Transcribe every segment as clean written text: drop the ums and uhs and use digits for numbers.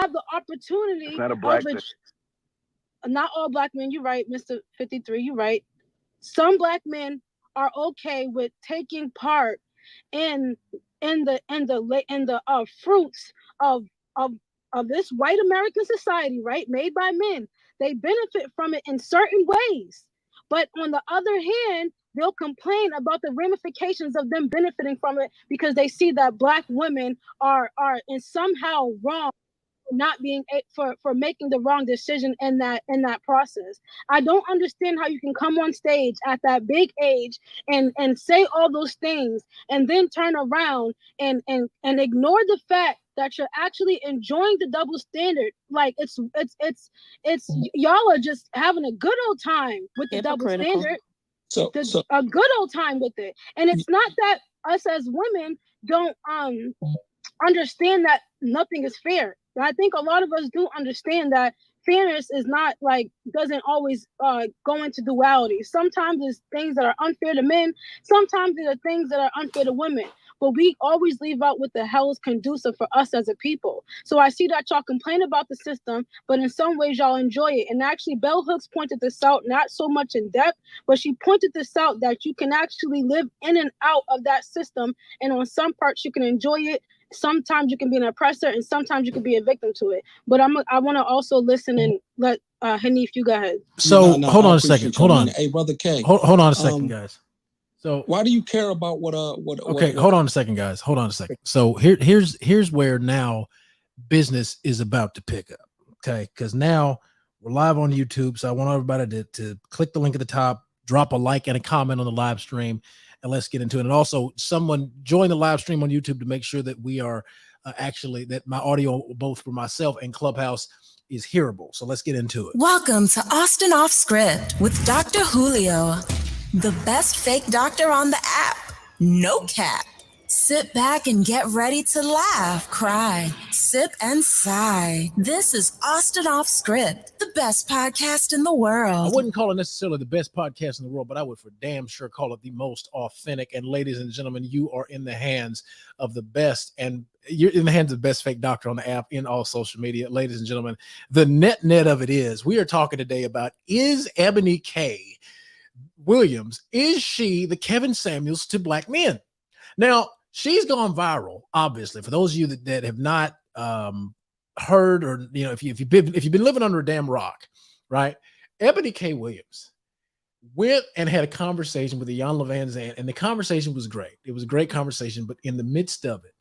have the opportunity It's not a black thing. Not all black men, you're right, Mr. 53, you're right. Some black men are okay with taking part in the fruits of of of this white American society, right? Made by men. They benefit from it in certain ways. But on the other hand, they'll complain about the ramifications of them benefiting from it because they see that black women are in somehow wrong, not being for making the wrong decision in that process. I don't understand how you can come on stage at that big age and say all those things and then turn around and ignore the fact that you're actually enjoying the double standard. Like it's y'all are just having a good old time with the double standard. A good old time with it. And it's not that us as women don't understand that nothing is fair. I think a lot of us do understand that fairness is not like doesn't always go into duality. Sometimes there's things that are unfair to men. Sometimes there are things that are unfair to women. But we always leave out what the hell is conducive for us as a people. So I see that y'all complain about the system, but in some ways y'all enjoy it. And actually, Bell Hooks pointed this out, not so much in depth, but she pointed this out that you can actually live in and out of that system. And on some parts, you can enjoy it. Sometimes you can be an oppressor and sometimes you can be a victim to it. But I want to also listen and let Hanif, you go ahead. So hold on a second. Hold on. Hey, brother K. Hold on a second, guys. So why do you care about what okay, hold on a second, guys. Hold on a second. So here's where now business is about to pick up. Okay, because now we're live on YouTube. So I want everybody to click the link at the top, drop a like and a comment on the live stream. And let's get into it. And also, someone join the live stream on YouTube to make sure that we are actually that my audio, both for myself and Clubhouse, is hearable. So let's get into it. Welcome to Austin Off Script with Dr. Julio, the best fake doctor on the app. No cap. Sit back and get ready to laugh, cry, sip, and sigh. This is Austin Off Script, the best podcast in the world. I wouldn't call it necessarily the best podcast in the world, but I would for damn sure call it the most authentic. And ladies and gentlemen, you are in the hands of the best, and you're in the hands of the best fake doctor on the app in all social media. Ladies and gentlemen, the net of it is we are talking today about, is Eboni K. Williams, is she the Kevin Samuels to black men? Now, she's gone viral, obviously. For those of you that have not heard, or if you've been living under a damn rock, right? Eboni K. Williams went and had a conversation with Ian Levan Zandt, and the conversation was great. It was a great conversation, but in the midst of it,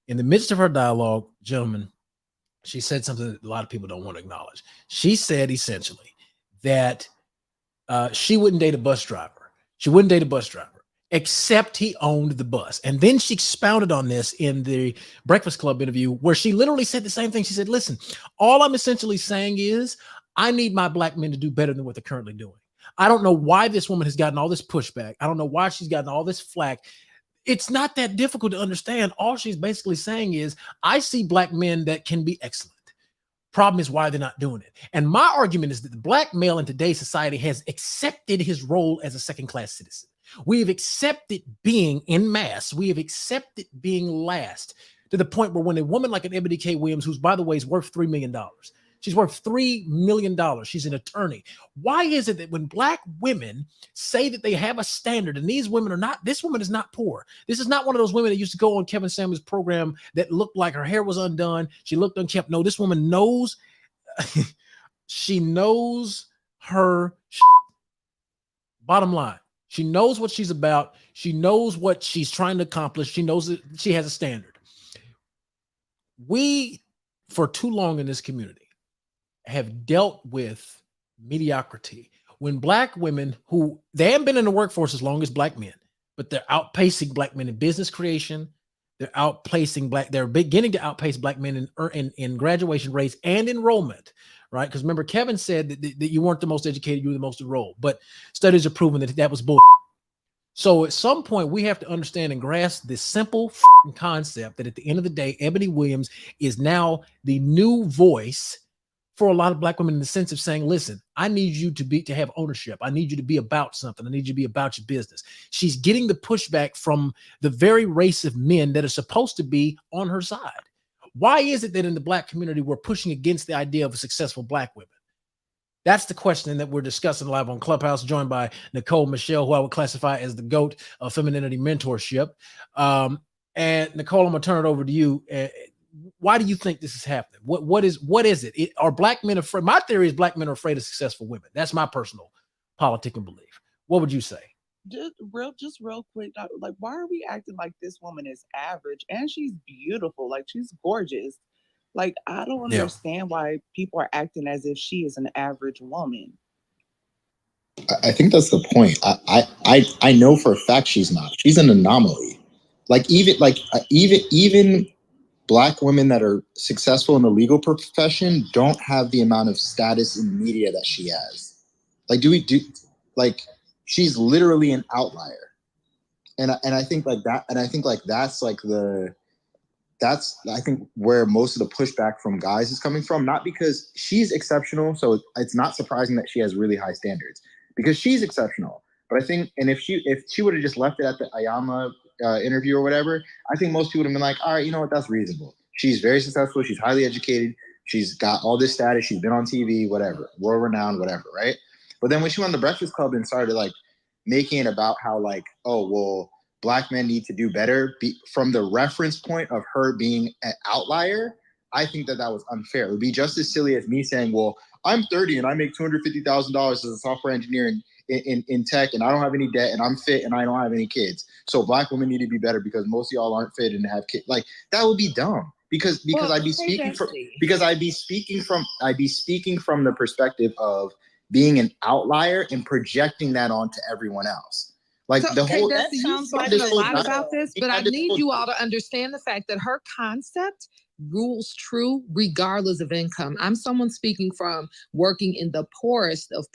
in the midst of her dialogue, gentlemen, she said something that a lot of people don't want to acknowledge. She said essentially that she wouldn't date a bus driver. She wouldn't date a bus driver except he owned the bus. And then she expounded on this in the Breakfast Club interview, where she literally said the same thing. She said, listen, all I'm essentially saying is I need my black men to do better than what they're currently doing. I don't know why this woman has gotten all this pushback. I don't know why she's gotten all this flack. It's not that difficult to understand. All she's basically saying is, I see black men that can be excellent. Problem is why they're not doing it. And my argument is that the black male in today's society has accepted his role as a second-class citizen. We have accepted being in mass. We have accepted being last, to the point where when a woman like an Eboni K. Williams, who's, by the way, is worth $3 million, she's worth $3 million. She's an attorney. Why is it that when black women say that they have a standard, and these women are not, this woman is not poor. This is not one of those women that used to go on Kevin Samuels' program that looked like her hair was undone. She looked unkempt. No, this woman knows, she knows her bottom line. She knows what she's about. She knows what she's trying to accomplish. She knows that she has a standard. We, for too long in this community, have dealt with mediocrity. When black women, who they haven't been in the workforce as long as black men, but they're outpacing black men in business creation, they're beginning to outpace black men in graduation rates and enrollment, right? Because remember, Kevin said that you weren't the most educated, you were the most enrolled, but studies have proven that was bull. So at some point, we have to understand and grasp this simple concept that at the end of the day, Eboni Williams is now the new voice for a lot of black women, in the sense of saying, listen, I need you to have ownership. I need you to be about something. I need you to be about your business. She's getting the pushback from the very race of men that are supposed to be on her side. Why is it that in the Black community we're pushing against the idea of successful Black women? That's the question that we're discussing live on Clubhouse, joined by Nicole Michelle, who I would classify as the GOAT of femininity mentorship. And Nicole, I'm gonna turn it over to you. Why do you think this is happening? What is it? Are Black men afraid? My theory is Black men are afraid of successful women. That's my personal politic and belief. What would you say? Just real quick, like, why are we acting like this woman is average and she's beautiful? Like, she's gorgeous. Like, I don't understand why people are acting as if she is an average woman. I think that's the point. I know for a fact she's not. She's an anomaly. Even Black women that are successful in the legal profession don't have the amount of status in media that she has. She's literally an outlier. And I think like that, and I think like that's I think where most of the pushback from guys is coming from, not because she's exceptional. So it's not surprising that she has really high standards because she's exceptional. But I think, and if she would have just left it at the Ayama interview or whatever, I think most people would have been like, all right, you know what, that's reasonable. She's very successful. She's highly educated. She's got all this status. She's been on TV, whatever, world renowned, whatever, right? But then when she went on the Breakfast Club and started like making it about how like, oh, well, Black men need to do better from the reference point of her being an outlier, I think that was unfair. It would be just as silly as me saying, well, I'm 30 and I make $250,000 as a software engineer in tech and I don't have any debt and I'm fit and I don't have any kids. So Black women need to be better because most of y'all aren't fit and have kids. Like, that would be dumb because I'd be speaking from the perspective of being an outlier and projecting that onto everyone else. Like so, the whole that sounds like a lot about this, but I need you all to understand the fact that her concept rules true regardless of income. I'm someone speaking from working in the poorest of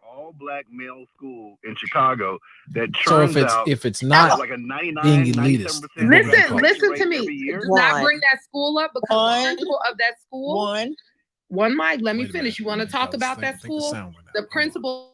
all Black male school in Chicago that churns out if it's not like a 99, being elitist, 97% listen to me. Do not bring that school up because the principal of that school. One mic. Let me finish. You want to talk about that school? The principal.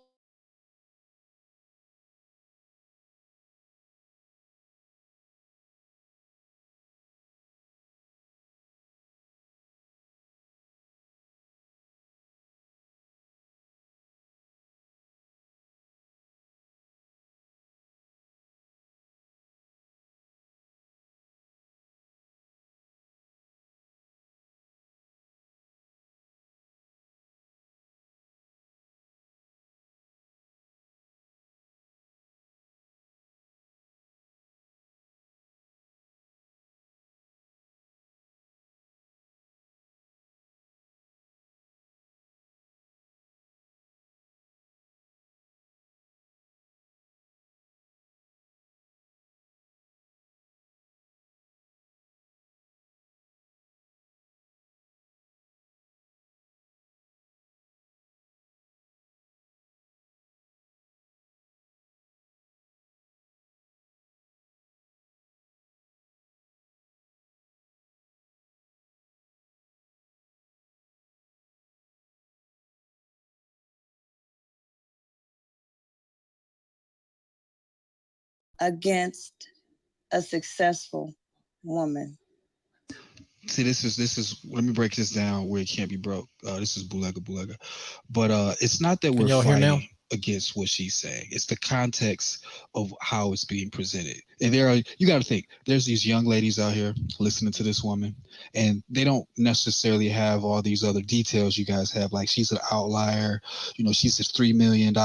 Against a successful woman. See, this is. Let me break this down where it can't be broke. This is Bulega. But it's not that Can we're y'all hear fighting. now? against what she's saying. It's the context of how it's being presented. And you got to think, there's these young ladies out here listening to this woman, and they don't necessarily have all these other details you guys have. Like, she's an outlier, she's at $3 million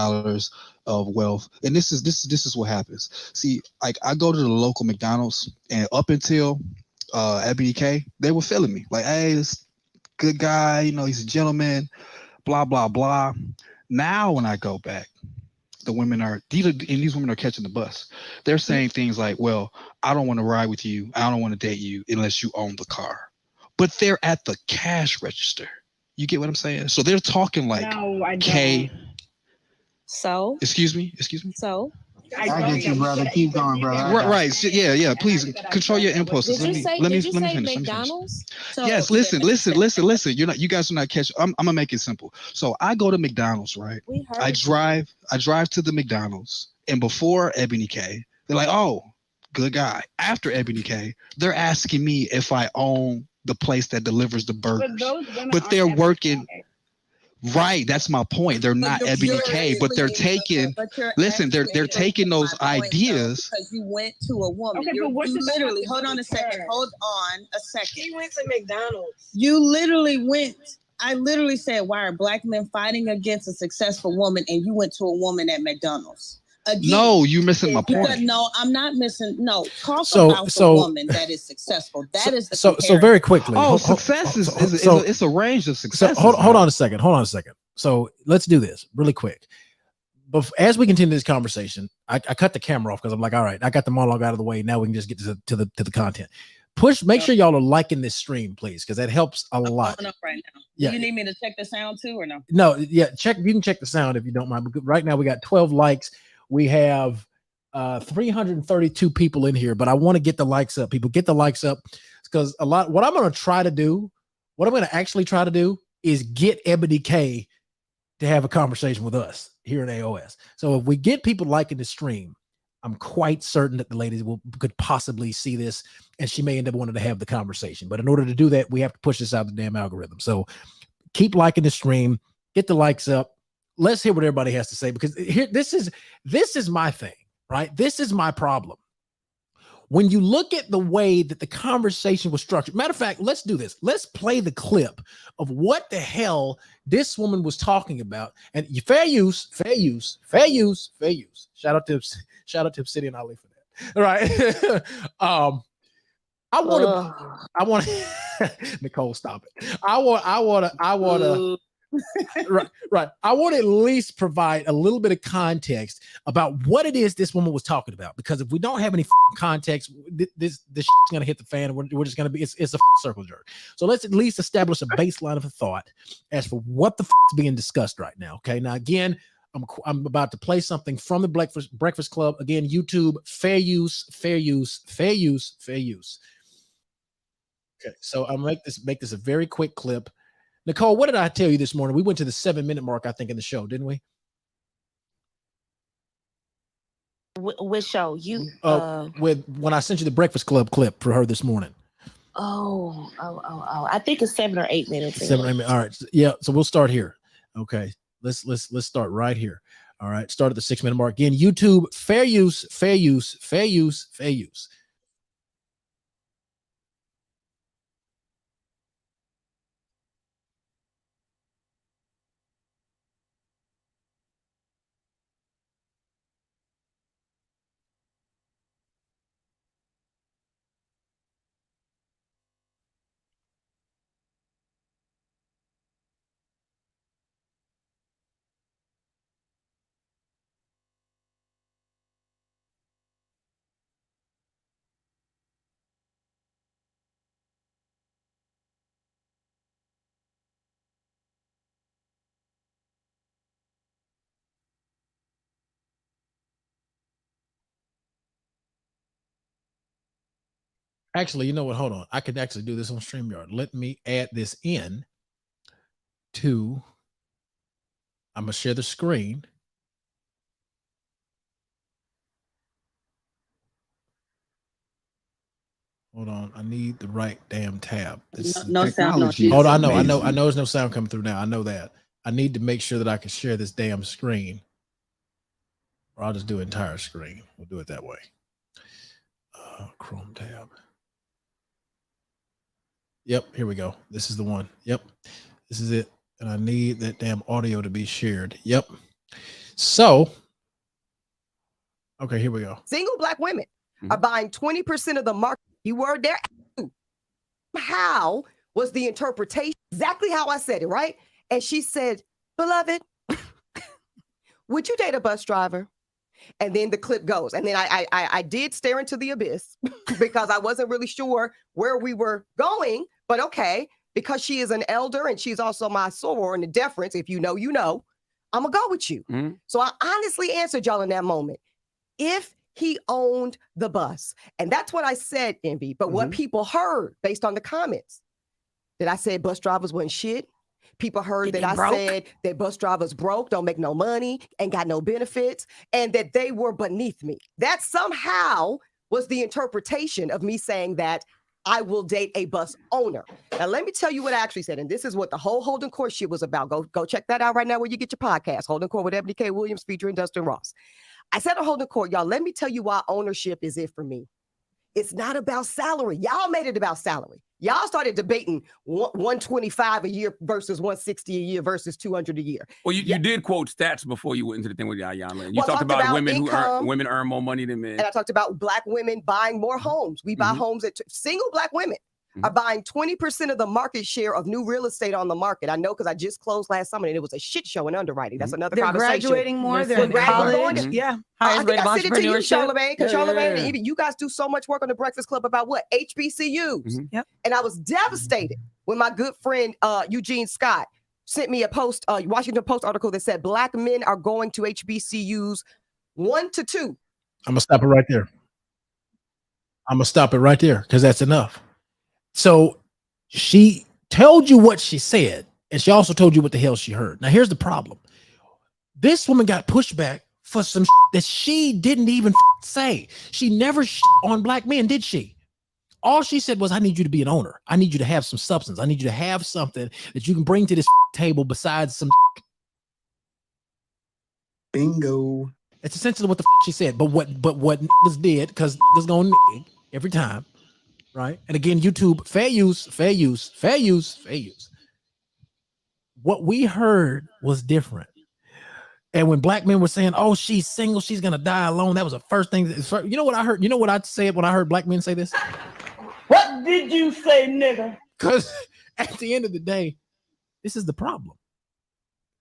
of wealth. And this is what happens. See, like, I go to the local McDonald's, and up until Ebony K, they were feeling me. Like, hey, this good guy, he's a gentleman, blah, blah, blah. Now, when I go back, these women are catching the bus. They're saying things like, well, I don't want to ride with you. I don't want to date you unless you own the car. But they're at the cash register. You get what I'm saying? So they're talking like, no, I don't. K. So? Excuse me? So? I get you, brother. Keep going, brother. Right. Yeah. Please control your impulses. Did you say McDonald's? Yes. Listen. You guys are not catching. I'm gonna make it simple. So I go to McDonald's, right? I drive to the McDonald's, and before Ebony K, they're like, "Oh, good guy." After Ebony K, they're asking me if I own the place that delivers the burgers. But they're working. Right, that's my point. They're not Ebony K, but they're taking. Listen, they're taking those ideas. Because you went to a woman. Okay, you literally. Hold on a second. He went to McDonald's. You literally went. I literally said, "Why are black men fighting against a successful woman?" And you went to a woman at McDonald's. Again, no, you're missing my point. No, I'm not missing. No, talk about the woman that is successful. That is the so very quickly. Success is it's a range of success. So hold on a second. So let's do this really quick. But as we continue this conversation, I cut the camera off because I'm like, all right, I got the monologue out of the way. Now we can just get to the content. Make sure y'all are liking this stream, please, because that helps a lot. Up right now. Yeah. Do you need me to check the sound too, or no? No, yeah, check. You can check the sound if you don't mind. But right now we got 12 likes. We have 332 people in here, but I want to get the likes up. People, get the likes up, because what I'm going to actually try to do is get Ebony K to have a conversation with us here at AOS. So if we get people liking the stream, I'm quite certain that the ladies could possibly see this, and she may end up wanting to have the conversation. But in order to do that, we have to push this out the damn algorithm. So keep liking the stream, get the likes up. Let's hear what everybody has to say, because here, this is my thing, right? This is my problem. When you look at the way that the conversation was structured, matter of fact, let's do this. Let's play the clip of what the hell this woman was talking about. And fair use. Shout out to Obsidian Ali for that. All right. I want Nicole, stop it. I want to right. I want to at least provide a little bit of context about what it is this woman was talking about, because if we don't have any context, this shit's gonna hit the fan, and we're just gonna be it's a circle jerk. So let's at least establish a baseline of a thought as for what the is being discussed right now. Okay, now again, I'm about to play something from the Breakfast Club. Again, YouTube, fair use. Okay, so I'll make this a very quick clip. Nicole, what did I tell you this morning? We went to the 7-minute mark, I think, in the show, didn't we? Which show? When I sent you the Breakfast Club clip for her this morning. Oh. I think it's 7 or 8 minutes. 7 or 8 minutes. All right. Yeah. So we'll start here. Okay. Let's start right here. All right. Start at the 6-minute mark. Again, YouTube, fair use. Actually, you know what? Hold on. I could actually do this on StreamYard. Let me add this in to, I'm going to share the screen. Hold on. I need the right damn tab. No sound. Hold on. I know there's no sound coming through now. I know that. I need to make sure that I can share this damn screen. Or I'll just do entire screen. We'll do it that way. Chrome tab. Yep, here we go. This is the one. Yep, this is it. And I need that damn audio to be shared. Yep. So, okay, here we go. Single Black women are buying 20% of the market. You were there. How was the interpretation? Exactly how I said it, right? And she said, beloved, would you date a bus driver? And then the clip goes. And then I did stare into the abyss because I wasn't really sure where we were going. But okay, because she is an elder and she's also my soror in the deference, if you know, you know, I'm going to go with you. So I honestly answered y'all in that moment. If he owned the bus, and that's what I said, Envy, but what people heard based on the comments, that I said bus drivers wasn't shit. People heard that I said that bus drivers broke, don't make no money, ain't got no benefits, and that they were beneath me. That somehow was the interpretation of me saying that I will date a bus owner. Now, let me tell you what I actually said, and this is what the whole Holding Court shit was about. Go check that out right now where you get your podcast, Holding Court with Eboni K. Williams featuring Dustin Ross. I said on Holding Court, y'all, let me tell you why ownership is it for me. It's not about salary. Y'all made it about salary. Y'all started debating 125 a year versus 160 a year versus 200 a year. Well, you did quote stats before you went into the thing with Ayana. You talked about women women earn more money than men. And I talked about Black women buying more homes. We buy homes at single Black women are buying 20% of the market share of new real estate on the market. I know because I just closed last summer and it was a shit show in underwriting. That's another conversation. They're graduating more. They're in college. Yeah. Highest I rate think of I said it to you, entrepreneurship. Charlamagne, because Charlamagne, and even you guys do so much work on the Breakfast Club about what? HBCUs. Yep. And I was devastated when my good friend Eugene Scott sent me a post, Washington Post article that said Black men are going to HBCUs 1 to 2. I'm gonna stop it right there. I'm gonna stop it right there because that's enough. So she told you what she said, and she also told you what the hell she heard. Now, here's the problem. This woman got pushback for some that she didn't even say. She never on Black men, did she? All she said was, I need you to be an owner. I need you to have some substance. I need you to have something that you can bring to this table besides some. Bingo. It's essentially what the she said. But what niggas did, because niggas gonna every time, right? And again, YouTube, fair use. What we heard was different. And when Black men were saying, oh, she's single, she's gonna die alone, that was the first thing. You know what I heard? You know what I said when I heard Black men say this? What did you say, nigga? Because at the end of the day, this is the problem.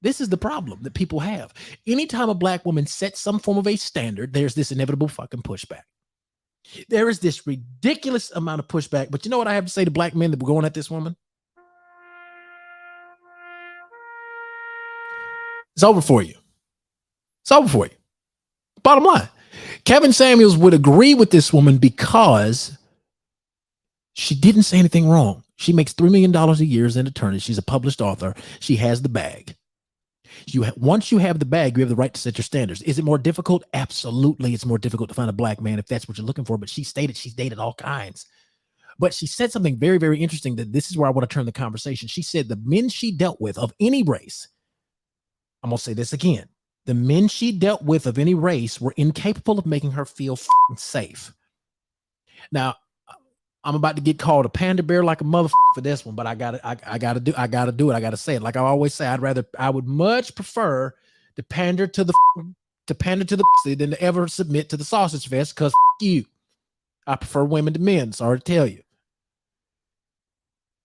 This is the problem that people have. Anytime a Black woman sets some form of a standard, there's this inevitable fucking pushback. There is this ridiculous amount of pushback. But you know what I have to say to Black men that were going at this woman? It's over for you. It's over for you. Bottom line, Kevin Samuels would agree with this woman because she didn't say anything wrong. She makes $3 million a year as an attorney. She's a published author. She has the bag. Once you have the bag, you have the right to set your standards. Is it more difficult? Absolutely. It's more difficult to find a Black man if that's what you're looking for. But she stated she's dated all kinds. But she said something very, very interesting that this is where I want to turn the conversation. She said the men she dealt with of any race, I'm going to say this again. The men she dealt with of any race were incapable of making her feel safe. Now, I'm about to get called a panda bear like a motherfucker for this one, but I gotta do it. I gotta say it. Like I always say, I would much prefer to pander to the than to ever submit to the sausage fest. Cause you, I prefer women to men. Sorry to tell you.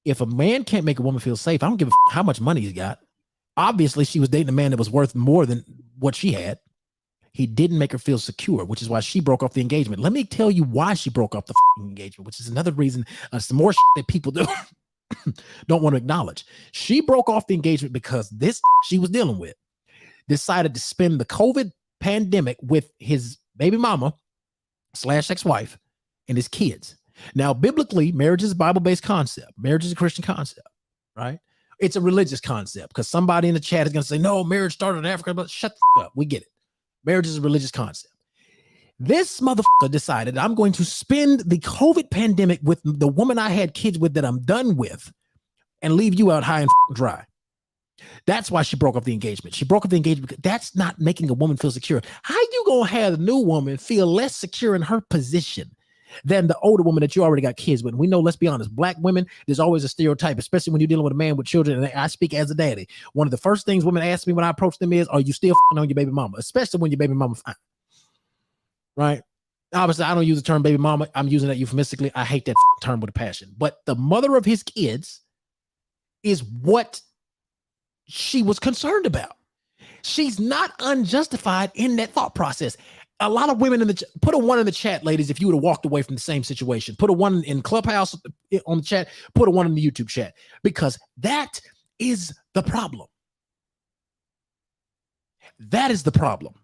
If a man can't make a woman feel safe, I don't give a how much money he's got. Obviously, she was dating a man that was worth more than what she had. He didn't make her feel secure, which is why she broke off the engagement. Let me tell you why she broke off the engagement, which is another reason, some more that people don't want to acknowledge. She broke off the engagement because this she was dealing with decided to spend the COVID pandemic with his baby mama / ex-wife and his kids. Now, biblically, marriage is a Bible-based concept. Marriage is a Christian concept, right? It's a religious concept because somebody in the chat is going to say, no, marriage started in Africa, but shut the up. We get it. Marriage is a religious concept. This motherfucker decided I'm going to spend the COVID pandemic with the woman I had kids with that I'm done with and leave you out high and dry. That's why she broke up the engagement. She broke up the engagement because that's not making a woman feel secure. How you gonna have the new woman feel less secure in her position than the older woman that you already got kids with? We know, let's be honest, black women, there's always a stereotype, especially when you're dealing with a man with children. And I speak as a daddy. One of the first things women ask me when I approach them is, are you still on your baby mama? Especially when your baby mama fine. Right? Obviously, I don't use the term baby mama. I'm using that euphemistically. I hate that term with a passion. But the mother of his kids is what she was concerned about. She's not unjustified in that thought process. A lot of women in the put a 1 in the chat, ladies, if you would have walked away from the same situation. Put a 1 in Clubhouse on the chat, put a 1 in the YouTube chat, because that is the problem. That is the problem.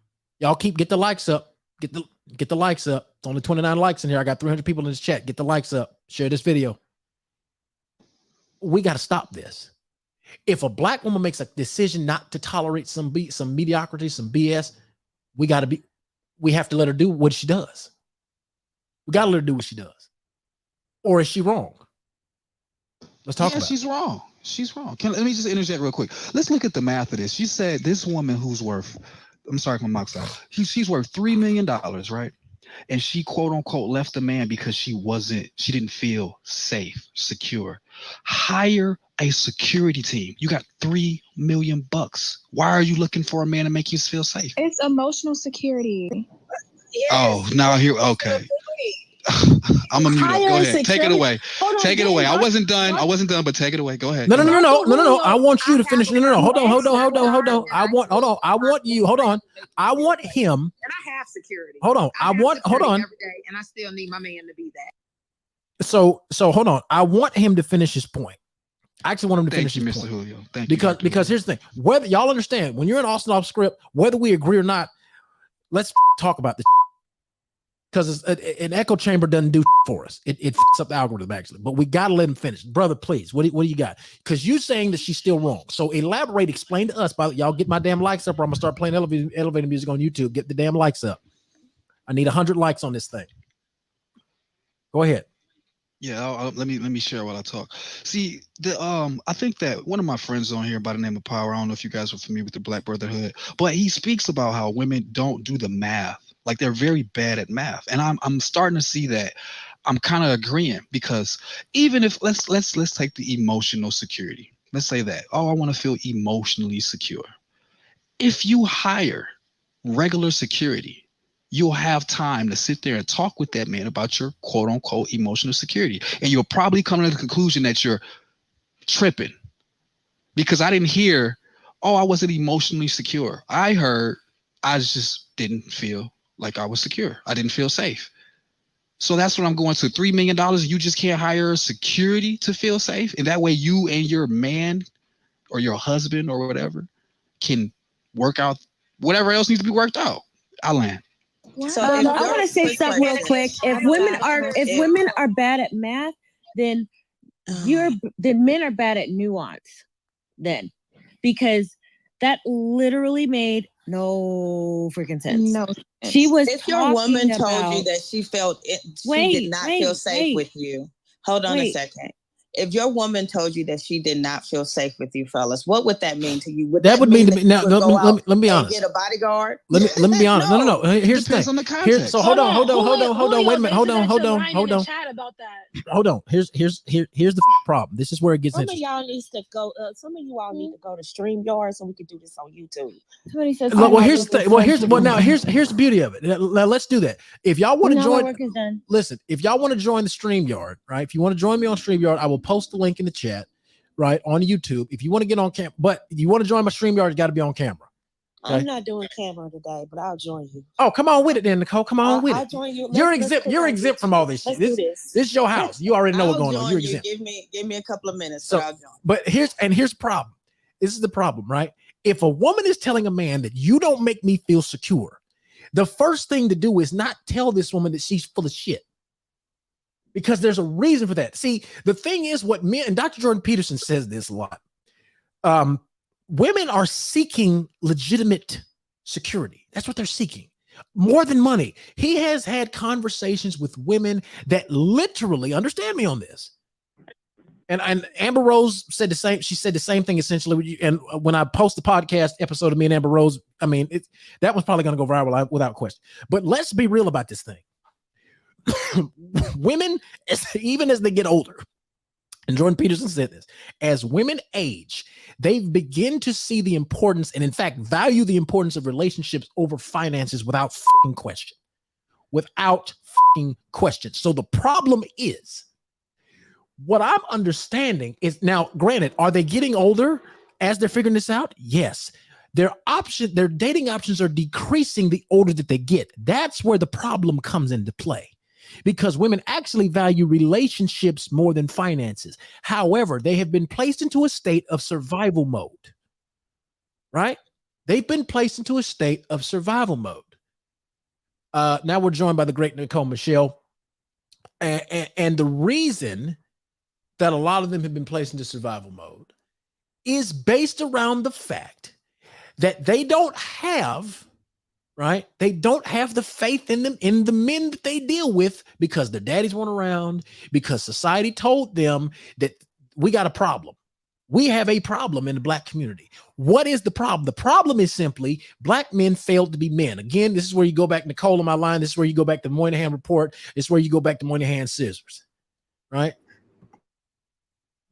Y'all get the likes up. Get the likes up. It's only 29 likes in here. I got 300 people in this chat. Get the likes up. Share this video. We got to stop this. If a black woman makes a decision not to tolerate some mediocrity, some BS, we have to let her do what she does. We got to let her do what she does. Or is she wrong? Let's talk about it. She's wrong. She's wrong. Let me just interject real quick. Let's look at the math of this. She said this woman who's worth, I'm sorry if my mouth's out. She's worth $3 million, right? And she quote unquote left the man because she didn't feel safe, secure. Hire a security team. You got $3 million. Why are you looking for a man to make you feel safe? It's emotional security. Yes. Oh, now here, okay. I'm gonna mute up. Go ahead. Take it away. Take it away. I wasn't done, but take it away. Go ahead. No. I want you to finish. No. Hold on. I want him. And I have security. Hold on. Hold on. Every day, and I still need my man to be that. So hold on. I want him to finish his point. I actually want him to finish his Mr. point. Julio. Thank you. Because here's the thing. Whether y'all understand, when you're in Austin off script, whether we agree or not, let's talk about this. Because an echo chamber doesn't do for us. It fucks up the algorithm, actually. But we got to let him finish. Brother, please, what do you got? Because you're saying that she's still wrong. So elaborate, explain to us. Y'all get my damn likes up, or I'm going to start playing elevator music on YouTube. Get the damn likes up. I need 100 likes on this thing. Go ahead. Yeah, let me share while I talk. See, I think that one of my friends on here by the name of Power, I don't know if you guys are familiar with the Black Brotherhood, but he speaks about how women don't do the math. Like, they're very bad at math. And I'm starting to see that. I'm kind of agreeing, because even if let's take the emotional security. Let's say that, I want to feel emotionally secure. If you hire regular security, you'll have time to sit there and talk with that man about your quote unquote emotional security. And you'll probably come to the conclusion that you're tripping, because I didn't hear, I wasn't emotionally secure. I heard I just didn't feel like I was secure. I didn't feel safe. So that's what I'm going to. $3 million. You just can't hire security to feel safe. And that way you and your man or your husband or whatever can work out whatever else needs to be worked out. I land. So I want to say something real quick. If women are bad at math, then men are bad at nuance. Then, because that literally made no freaking sense. No, she was. If your woman told you that she felt it, she did not feel safe with you. Hold on a second. If your woman told you that she did not feel safe with you, fellas, what would that mean to you? Would that mean to me now? Let me be honest. Get a bodyguard. Let me be honest. No. Here's the thing. On the context. So hold on. Wait a minute. Hold on. Chat about that. Hold on. Here's the problem. This is where it gets interesting. Some of you all need to go to StreamYard so we can do this on YouTube. Somebody says. Here's the beauty of it. Now let's do that. If y'all want to join, listen. If y'all want to join the StreamYard, right? If you want to join me on StreamYard, I will post the link in the chat, right, on YouTube. If you want to get on camera, but you want to join my StreamYard, you got to be on camera. Okay? I'm not doing camera today, but I'll join you. Oh, come on with it then, Nicole. Come on with it. I'll join you. You're exempt from all this shit. This is your house. You already know what's going on. You're exempt. Give me a couple of minutes. So, but here's the problem. This is the problem, right? If a woman is telling a man that you don't make me feel secure, the first thing to do is not tell this woman that she's full of shit. Because there's a reason for that. See, the thing is, what men, and Dr. Jordan Peterson says this a lot. Women are seeking legitimate security. That's what they're seeking. More than money. He has had conversations with women that literally, understand me on this, And Amber Rose said the same. She said the same thing essentially. And when I post the podcast episode of me and Amber Rose, I mean, that was probably going to go viral without question. But let's be real about this thing. Women, even as they get older, and Jordan Peterson said this, as women age, they begin to see the importance and in fact value the importance of relationships over finances without fucking question. Without fucking question. So the problem is, what I'm understanding is, now granted, are they getting older as they're figuring this out? Yes. Their dating options are decreasing the older that they get. That's where the problem comes into play. Because women actually value relationships more than finances. However, they have been placed into a state of survival mode, right? They've been placed into a state of survival mode. Now we're joined by the great Nicole Michelle. And the reason that a lot of them have been placed into survival mode is based around the fact that they don't have, right? They don't have the faith in them, in the men that they deal with, because their daddies weren't around, because society told them that we got a problem. We have a problem in the Black community. What is the problem? The problem is simply Black men failed to be men. Again, this is where you go back, Nicole, on my line. This is where you go back to Moynihan Report. This is where you go back to Moynihan Scissors, right?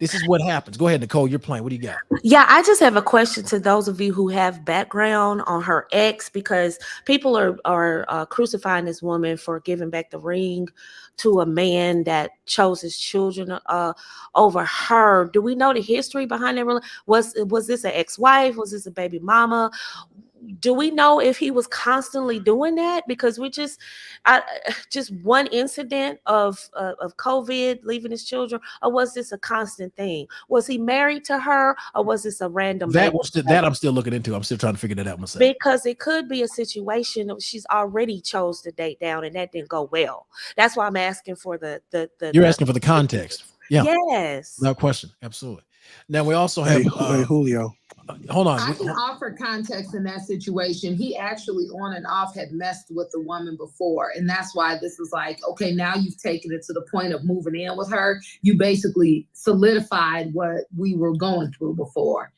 This is what happens. Go ahead, Nicole. You're playing. What do you got? Yeah, I just have a question to those of you who have background on her ex, because people are crucifying this woman for giving back the ring to a man that chose his children over her. Do we know the history behind it? Was this an ex-wife? Was this a baby mama? Do we know if he was constantly doing that? Because we just one incident of COVID leaving his children, or was this a constant thing? Was he married to her, or was this a random? That I'm still looking into. I'm still trying to figure that out myself. Because it could be a situation of she's already chose to date down and that didn't go well. That's why I'm asking for the You're asking for the context. Yeah. Yes. No question. Absolutely. Now we also have Julio. Hold on. I can offer context in that situation. He actually on and off had messed with the woman before. And that's why this is like, okay, now you've taken it to the point of moving in with her. You basically solidified what we were going through before.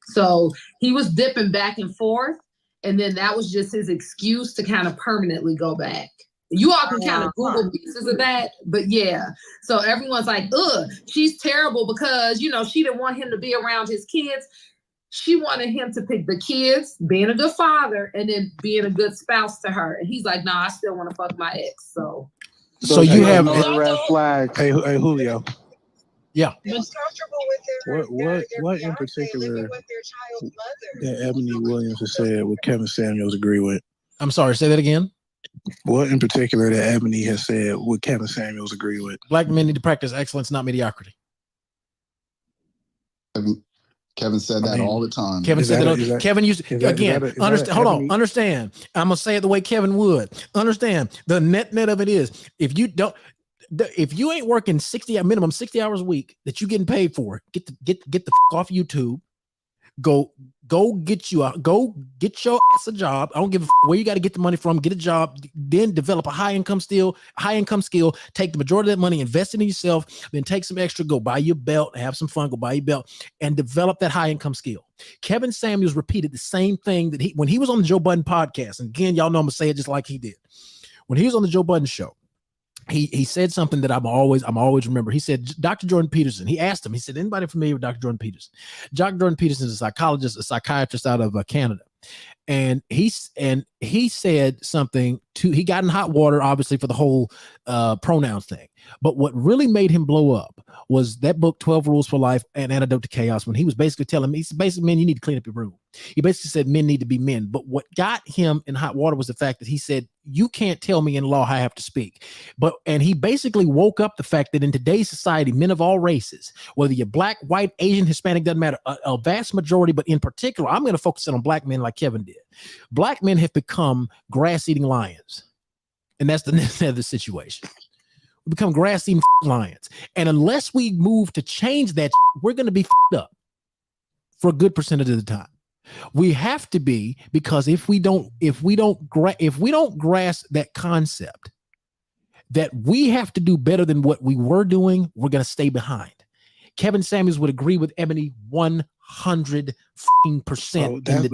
So he was dipping back and forth. And then that was just his excuse to kind of permanently go back. You all can kind of Google pieces of that, but yeah. So everyone's like, ugh, she's terrible because, she didn't want him to be around his kids. She wanted him to pick the kids, being a good father, and then being a good spouse to her. And he's like, nah, I still want to fuck my ex. So you have another red flag. Hey, Julio. Yeah. What in particular that Ebony Williams has said what Kevin Samuels agree with? I'm sorry, say that again. What in particular that Ebony has said what Kevin Samuels agree with? Black men need to practice excellence, not mediocrity. Kevin said that all the time. Kevin said that. Kevin used again. Understand? Hold on. Understand? I'm gonna say it the way Kevin would. Understand? The net of it is, if you ain't working minimum 60 hours a week that you getting paid for, get the off YouTube. Go get your ass a job. I don't give a where you got to get the money from. Get a job, then develop a high income skill. Take the majority of that money, invest it in yourself. Then take some extra. Go buy your belt, have some fun. Go buy your belt and develop that high income skill. Kevin Samuels repeated the same thing that when he was on the Joe Budden podcast. And again, y'all know I'm gonna say it just like he did when he was on the Joe Budden show. He said something that I'm always remember. He said, Dr. Jordan Peterson, he asked him, he said, anybody familiar with Dr. Jordan Peterson? Dr. Jordan Peterson is a psychiatrist out of Canada. And he said something he got in hot water, obviously, for the whole pronouns thing. But what really made him blow up was that book, 12 Rules for Life, An Antidote to Chaos, when he was basically telling me, men, you need to clean up your room. He basically said men need to be men. But what got him in hot water was the fact that he said, you can't tell me in law how I have to speak. And he basically woke up the fact that in today's society, men of all races, whether you're Black, white, Asian, Hispanic, doesn't matter, a vast majority, but in particular, I'm going to focus on Black men like Kevin did. Black men have become grass-eating lions. And that's the net of the situation. We become grass-eating lions. And unless we move to change that, we're going to be up for a good percentage of the time. We have to be, because if we don't grasp that concept that we have to do better than what we were doing, we're going to stay behind. Kevin Samuels would agree with Ebony 100%.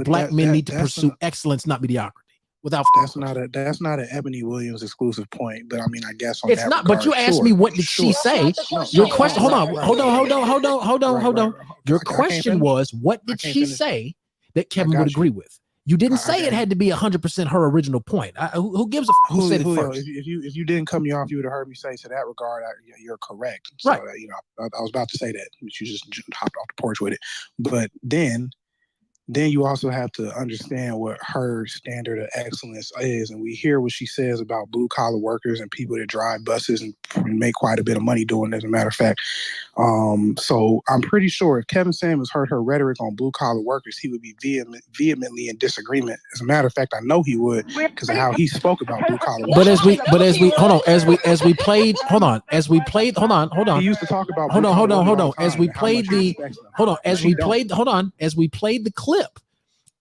Black men need to pursue excellence, not mediocrity. Without that's not an Ebony Williams exclusive point, but I mean, I guess on it's that not. regard, But you asked me what did she say? Your question. Hold on. Your question was, what did she say that Kevin would agree with? You didn't say it had to be 100% her original point. Who gives a who said it first? If you didn't cut me off, you would have heard me say to that regard, you're correct. So, right. I was about to say that, but you just hopped off the porch with it. But then you also have to understand what her standard of excellence is. And we hear what she says about blue collar workers and people that drive buses and make quite a bit of money doing it, as a matter of fact. So I'm pretty sure if Kevin Samuels heard her rhetoric on blue collar workers, he would be vehemently in disagreement. As a matter of fact, I know he would, because of how he spoke about blue collar workers. But as we played, he used to talk about as we played the clip,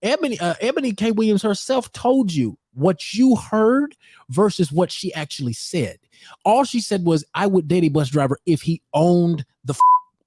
Ebony K. Williams herself told you what you heard versus what she actually said. All she said was, I would date a bus driver if he owned the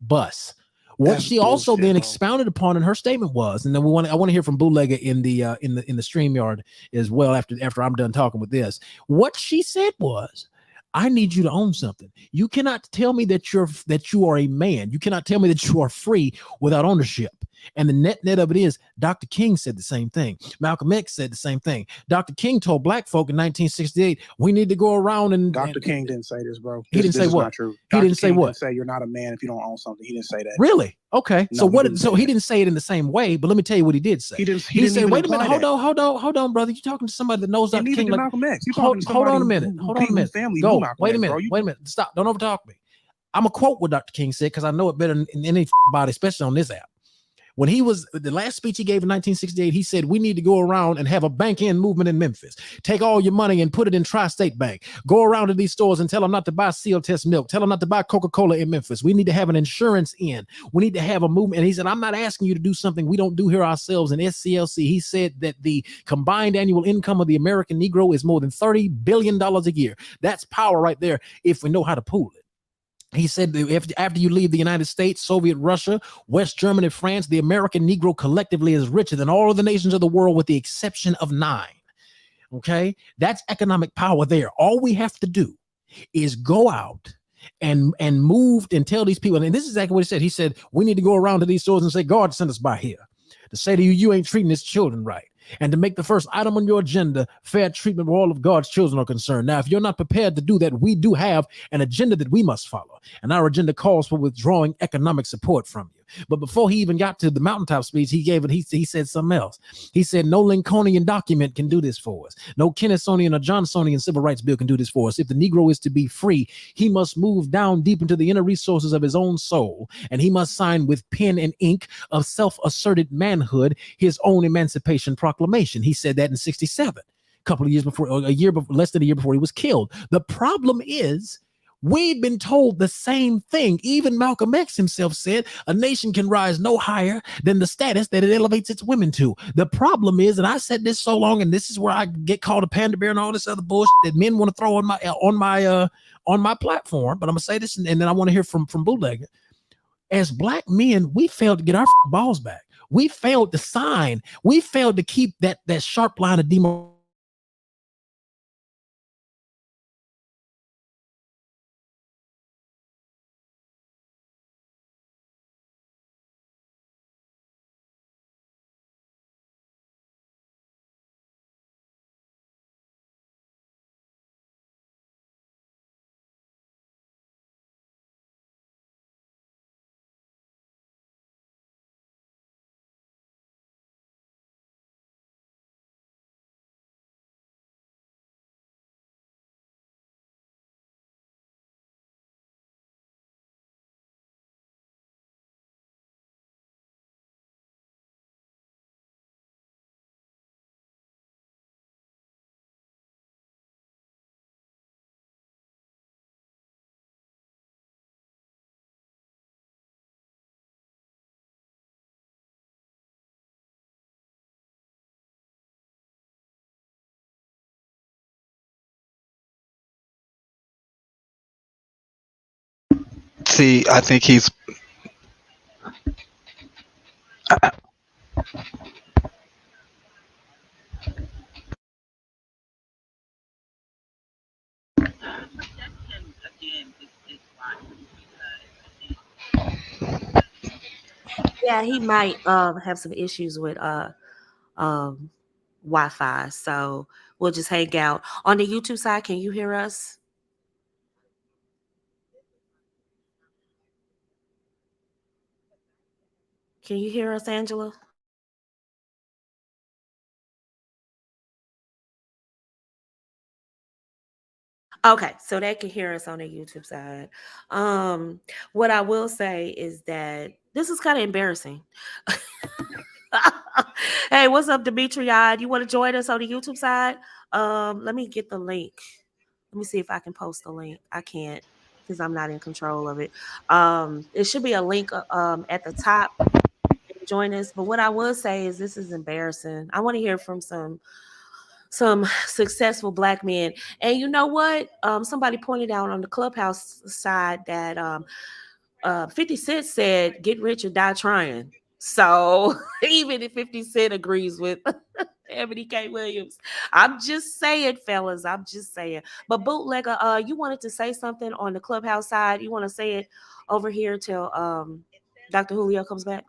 bus. What she also then expounded upon in her statement was, and then I want to hear from Bootlegger in the StreamYard as well after I'm done talking with this. What she said was, I need you to own something. You cannot tell me that you are a man. You cannot tell me that you are free without ownership. And the net of it is, Dr. King said the same thing. Malcolm X said the same thing. Dr. King told black folk in 1968, we need to go around and... Dr. King didn't say this, bro. He didn't say what? Not true. He didn't say what? Didn't say you're not a man if you don't own something. He didn't say that. Really? Okay. No, he didn't say it in the same way, but let me tell you what he did say. He said, wait a minute, hold on, brother. You're talking to somebody that knows Dr. King. Like, Malcolm X. Hold on a minute. Go. Wait a minute. Stop. Don't overtalk me. I'm a quote what Dr. King said because I know it better than anybody, especially on this app. When he was the last speech he gave in 1968, he said, we need to go around and have a bank-in movement in Memphis. Take all your money and put it in Tri-State Bank. Go around to these stores and tell them not to buy seal test milk. Tell them not to buy Coca-Cola in Memphis. We need to have an insurance in. We need to have a movement. And he said, I'm not asking you to do something we don't do here ourselves in SCLC. He said that the combined annual income of the American Negro is more than $30 billion a year. That's power right there if we know how to pool it. He said that after you leave the United States, Soviet Russia, West Germany, France, the American Negro collectively is richer than all of the nations of the world with the exception of 9. Okay? That's economic power there. All we have to do is go out and move and tell these people, and this is exactly what he said. He said, we need to go around to these stores and say, God sent us by here to say to you, you ain't treating his children right. And to make the first item on your agenda, fair treatment where all of God's children are concerned. Now, if you're not prepared to do that, we do have an agenda that we must follow. And our agenda calls for withdrawing economic support from you. But before he even got to the mountaintop speech, he said something else. He said, no Lincolnian document can do this for us. No Kennethsonian or Johnsonian civil rights bill can do this for us. If the Negro is to be free, he must move down deep into the inner resources of his own soul. And he must sign with pen and ink of self-asserted manhood his own emancipation proclamation. He said that in 1967, a couple of years before, or less than a year before he was killed. The problem is, we've been told the same thing. Even Malcolm X himself said a nation can rise no higher than the status that it elevates its women to. The problem is, and I said this so long, and this is where I get called a panda bear and all this other bullshit that men want to throw on my platform. But I'm gonna say this, and then I want to hear from Bootlegger. As black men, we failed to get our balls back. We failed to sign. We failed to keep that sharp line of demarcation. See, I think he's Yeah, he might have some issues with Wi-Fi, so we'll just hang out. On the YouTube side, can you hear us? Can you hear us, Angela? Okay, so they can hear us on the YouTube side. What I will say is that this is kind of embarrassing. Hey, what's up, Demetriad? You want to join us on the YouTube side? Let me get the link. Let me see if I can post the link. I can't because I'm not in control of it. It should be a link at the top. Join us. But what I will say is this is embarrassing. I want to hear from some successful Black men. And you know what? Somebody pointed out on the Clubhouse side that 50 Cent said, "Get rich or die trying." So even if 50 Cent agrees with Ebony K. Williams, I'm just saying, fellas, I'm just saying. But Bootlegger, you wanted to say something on the Clubhouse side. You want to say it over here till Dr. Julio comes back?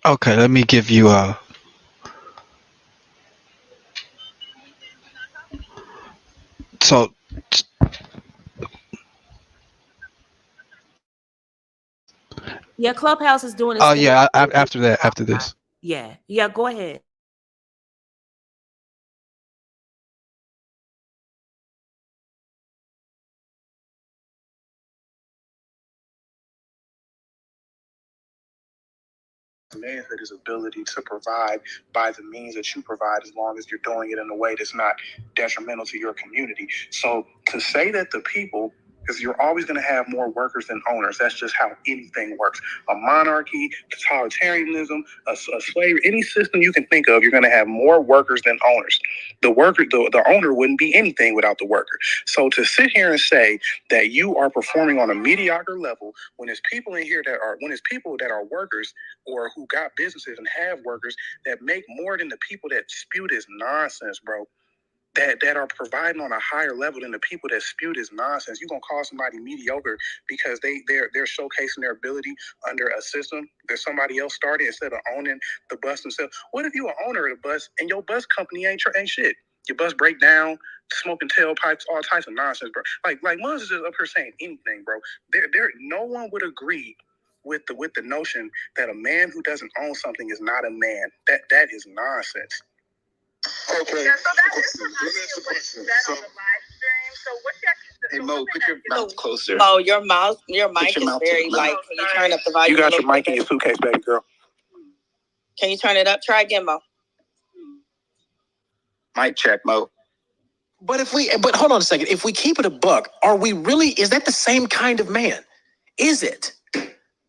Okay, let me give you a. So. Yeah, Clubhouse is doing. Oh yeah, after that, after this. Yeah, go ahead. Manhood is ability to provide by the means that you provide, as long as you're doing it in a way that's not detrimental to your community. So to say that the people, because you're always going to have more workers than owners. That's just how anything works. A monarchy, totalitarianism, a slavery, any system you can think of, you're going to have more workers than owners. The owner wouldn't be anything without the worker. So to sit here and say that you are performing on a mediocre level when there's people in here when there's people that are workers or who got businesses and have workers that make more than the people that spew this nonsense, bro. That are providing on a higher level than the people that spew this nonsense. You're gonna call somebody mediocre because they're showcasing their ability under a system that somebody else started instead of owning the bus themselves. What if you an owner of the bus and your bus company ain't shit? Your bus break down, smoking tailpipes, all types of nonsense, bro. Like Mons is just up here saying anything, bro. There no one would agree with the notion that a man who doesn't own something is not a man. That is nonsense. Okay. Yeah, so that is a question on the live stream. So what Hey Mo, put your mouth closer. Mo, your mic is very light. Can you turn up the volume? You got your mic in your suitcase, baby girl. Can you turn it up? Try again, Mo. Mic check, Mo. But hold on a second. If we keep it a buck, is that the same kind of man? Is it?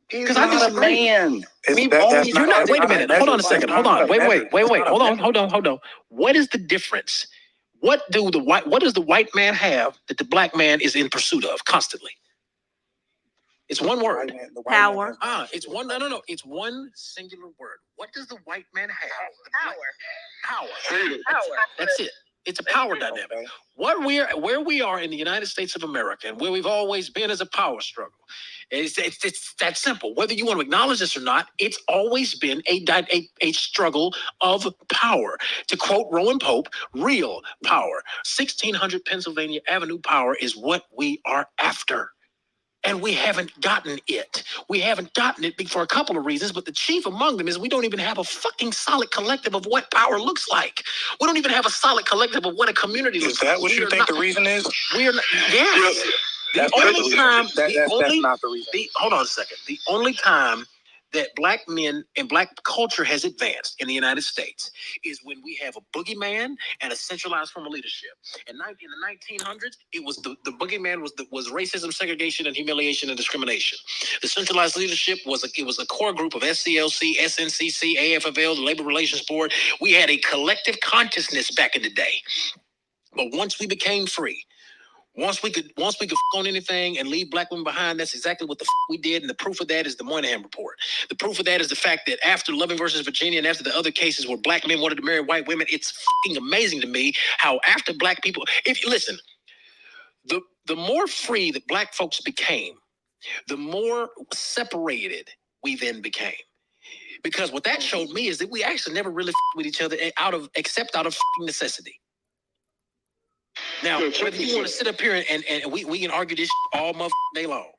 Because I disagree. Man. You're not. Wait a minute. Hold on a second. Hold on. Wait. Hold on. What is the difference? What does the white man have that the black man is in pursuit of constantly? It's one word. Power. It's one. No. It's one singular word. What does the white man have? Power. That's it. It's a power dynamic. Where we are in the United States of America and where we've always been is a power struggle. It's that simple. Whether you want to acknowledge this or not, it's always been a struggle of power. To quote Rowan Pope, real power. 1600 Pennsylvania Avenue power is what we are after. And we haven't gotten it. We haven't gotten it for a couple of reasons, but the chief among them is we don't even have a fucking solid collective of what power looks like. We don't even have a solid collective of what a community looks like. Is that what you think the reason is? We're not. Yes. That's not the reason. Hold on a second. The only time that black men and black culture has advanced in the United States is when we have a boogeyman and a centralized form of leadership. And in the 1900s, it was the boogeyman was racism, segregation, and humiliation and discrimination. The centralized leadership was a core group of SCLC, SNCC, AFFL, the Labor Relations Board. We had a collective consciousness back in the day. But once we became free, once we could on anything and leave black women behind, that's exactly what the we did. And the proof of that is the Moynihan report. The proof of that is the fact that after Loving versus Virginia and after the other cases where black men wanted to marry white women, it's amazing to me how after black people, if you listen, the more free that black folks became, the more separated we then became. Because what that showed me is that we actually never really with each other except out of necessity. Now, whether you want to sit up here and we can argue this all day long,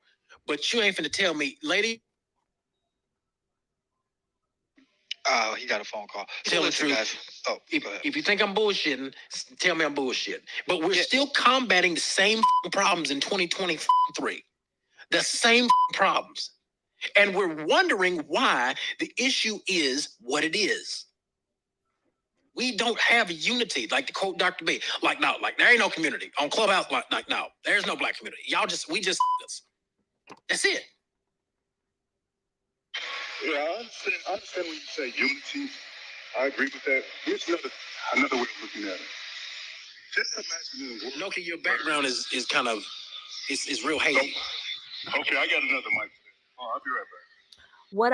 but you ain't finna tell me, lady. Oh, he got a phone call. Tell the truth. Guys. Oh, if you think I'm bullshitting, tell me I'm bullshitting. But we're still combating the same problems in 2023. The same problems. And we're wondering why the issue is what it is. We don't have unity, like to quote Dr. B. Like there ain't no community on Clubhouse. No, there's no black community. We just that's it. Yeah, I understand when you say unity. I agree with that. Here's another way of looking at it. Just imagine. Noki, your background is kind of is real hazy. Okay, I got another mic. Oh, I'll be right back. What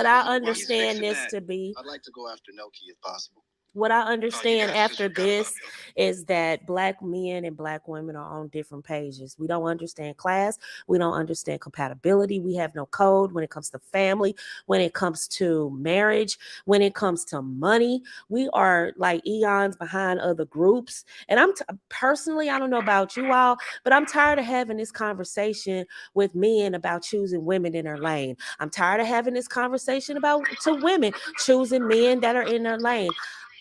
I understand this to be. I'd like to go after Noki if possible. What I understand after this is that black men and black women are on different pages. We don't understand class. We don't understand compatibility. We have no code when it comes to family, when it comes to marriage, when it comes to money. We are like eons behind other groups. And personally, I don't know about you all, but I'm tired of having this conversation with men about choosing women in their lane. I'm tired of having this conversation to women choosing men that are in their lane.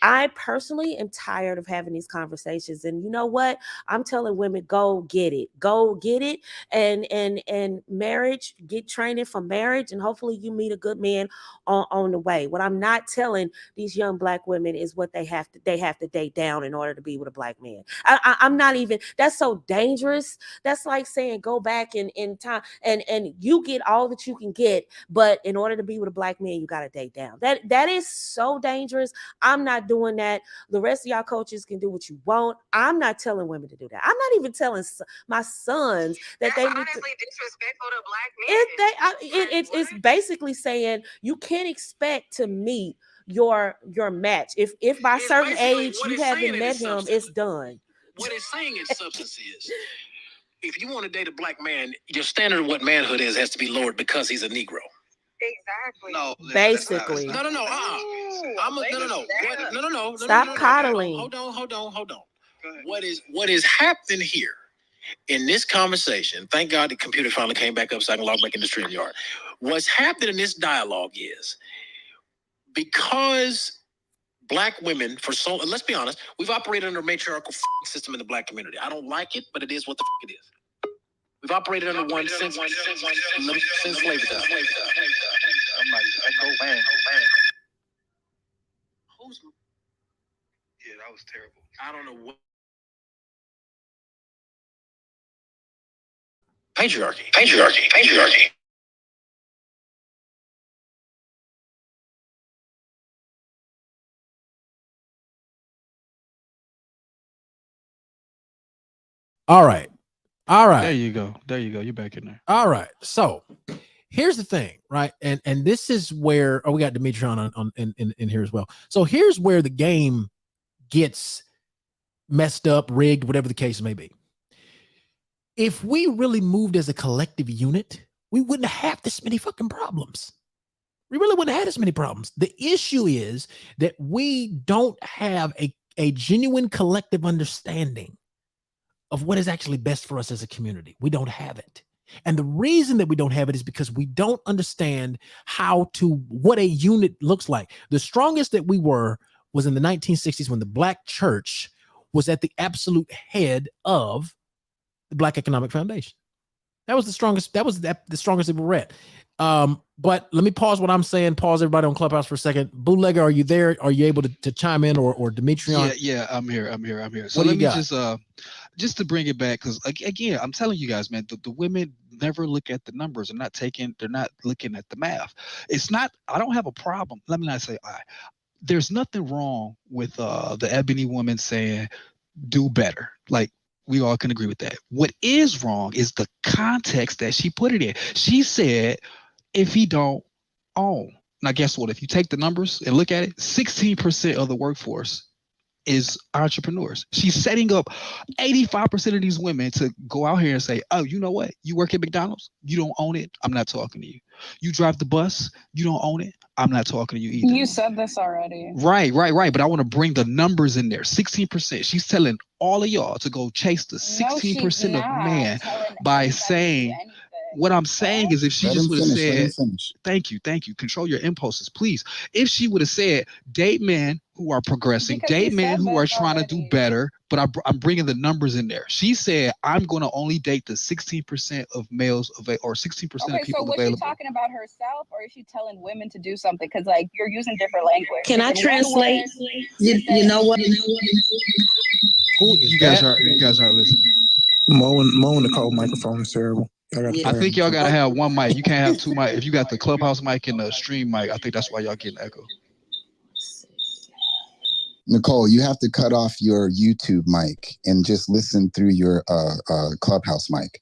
I personally am tired of having these conversations. And you know what? I'm telling women, go get it. Go get it. And marriage, get training for marriage. And hopefully you meet a good man on the way. What I'm not telling these young black women is what they have to date down in order to be with a black man. I'm not even, that's so dangerous. That's like saying go back in time and you get all that you can get. But in order to be with a black man, you got to date down. That is so dangerous. I'm not doing that. The rest of y'all coaches can do what you want. I'm not telling women to do that. I'm not even telling my sons that that's they honestly disrespectful to black men. It's basically saying you can't expect to meet your match. If by a certain age you haven't met him, it's done. What it's saying in substance is, if you want to date a black man, your standard of what manhood is has to be lowered because he's a Negro. Exactly. No, basically. No. No. Stop coddling. Hold on. What is happening here in this conversation? Thank God the computer finally came back up so I can log back into StreamYard. What's happening in this dialogue is because black women, let's be honest, we've operated under a matriarchal system in the black community. I don't like it, but it is what the it is. We've operated under one since slavery time. Yeah, that was terrible. I don't know what. Patriarchy. All right. There you go. You're back in there. All right. So here's the thing, right? And this is where we got Demetrion in here as well. So here's where the game gets messed up, rigged, whatever the case may be. If we really moved as a collective unit, we wouldn't have this many fucking problems. We really wouldn't have this many problems. The issue is that we don't have a genuine collective understanding of what is actually best for us as a community. We don't have it. And the reason that we don't have it is because we don't understand what a unit looks like. The strongest that we were was in the 1960s when the Black church was at the absolute head of the Black Economic Foundation. That was the strongest. That was the strongest that we were at. But let me pause what I'm saying. Pause everybody on Clubhouse for a second. Bootlegger, are you there? Are you able to chime in, or Demetrion? Yeah, I'm here. So let me just to bring it back, because again, I'm telling you guys, man, the women never look at the numbers. They're not looking at the math. It's not. I don't have a problem. Let me not say there's nothing wrong with the Ebony woman saying do better. Like, we all can agree with that. What is wrong is the context that she put it in. She said, if he don't own. Now, guess what? If you take the numbers and look at it, 16% of the workforce is entrepreneurs. She's setting up 85% of these women to go out here and say, oh, you know what? You work at McDonald's, you don't own it, I'm not talking to you. You drive the bus, you don't own it, I'm not talking to you either. You said this already. Right. But I want to bring the numbers in there. 16%. She's telling all of y'all to go chase the 16% of man by saying, what I'm saying is, if she just would have said, thank you, control your impulses, please. If she would have said, date men who are progressing, date men who are trying to do better, but I'm bringing the numbers in there. She said, I'm going to only date the 16% of males or 16% of people available. So was she talking about herself, or is she telling women to do something? Because like you're using different language. Can I translate? You know what? You guys are listening. Mo and Nicole microphone is terrible. I think y'all gotta have one mic. You can't have two mic. If you got the Clubhouse mic and the stream mic, I think that's why y'all getting echo. Nicole, you have to cut off your YouTube mic and just listen through your Clubhouse mic.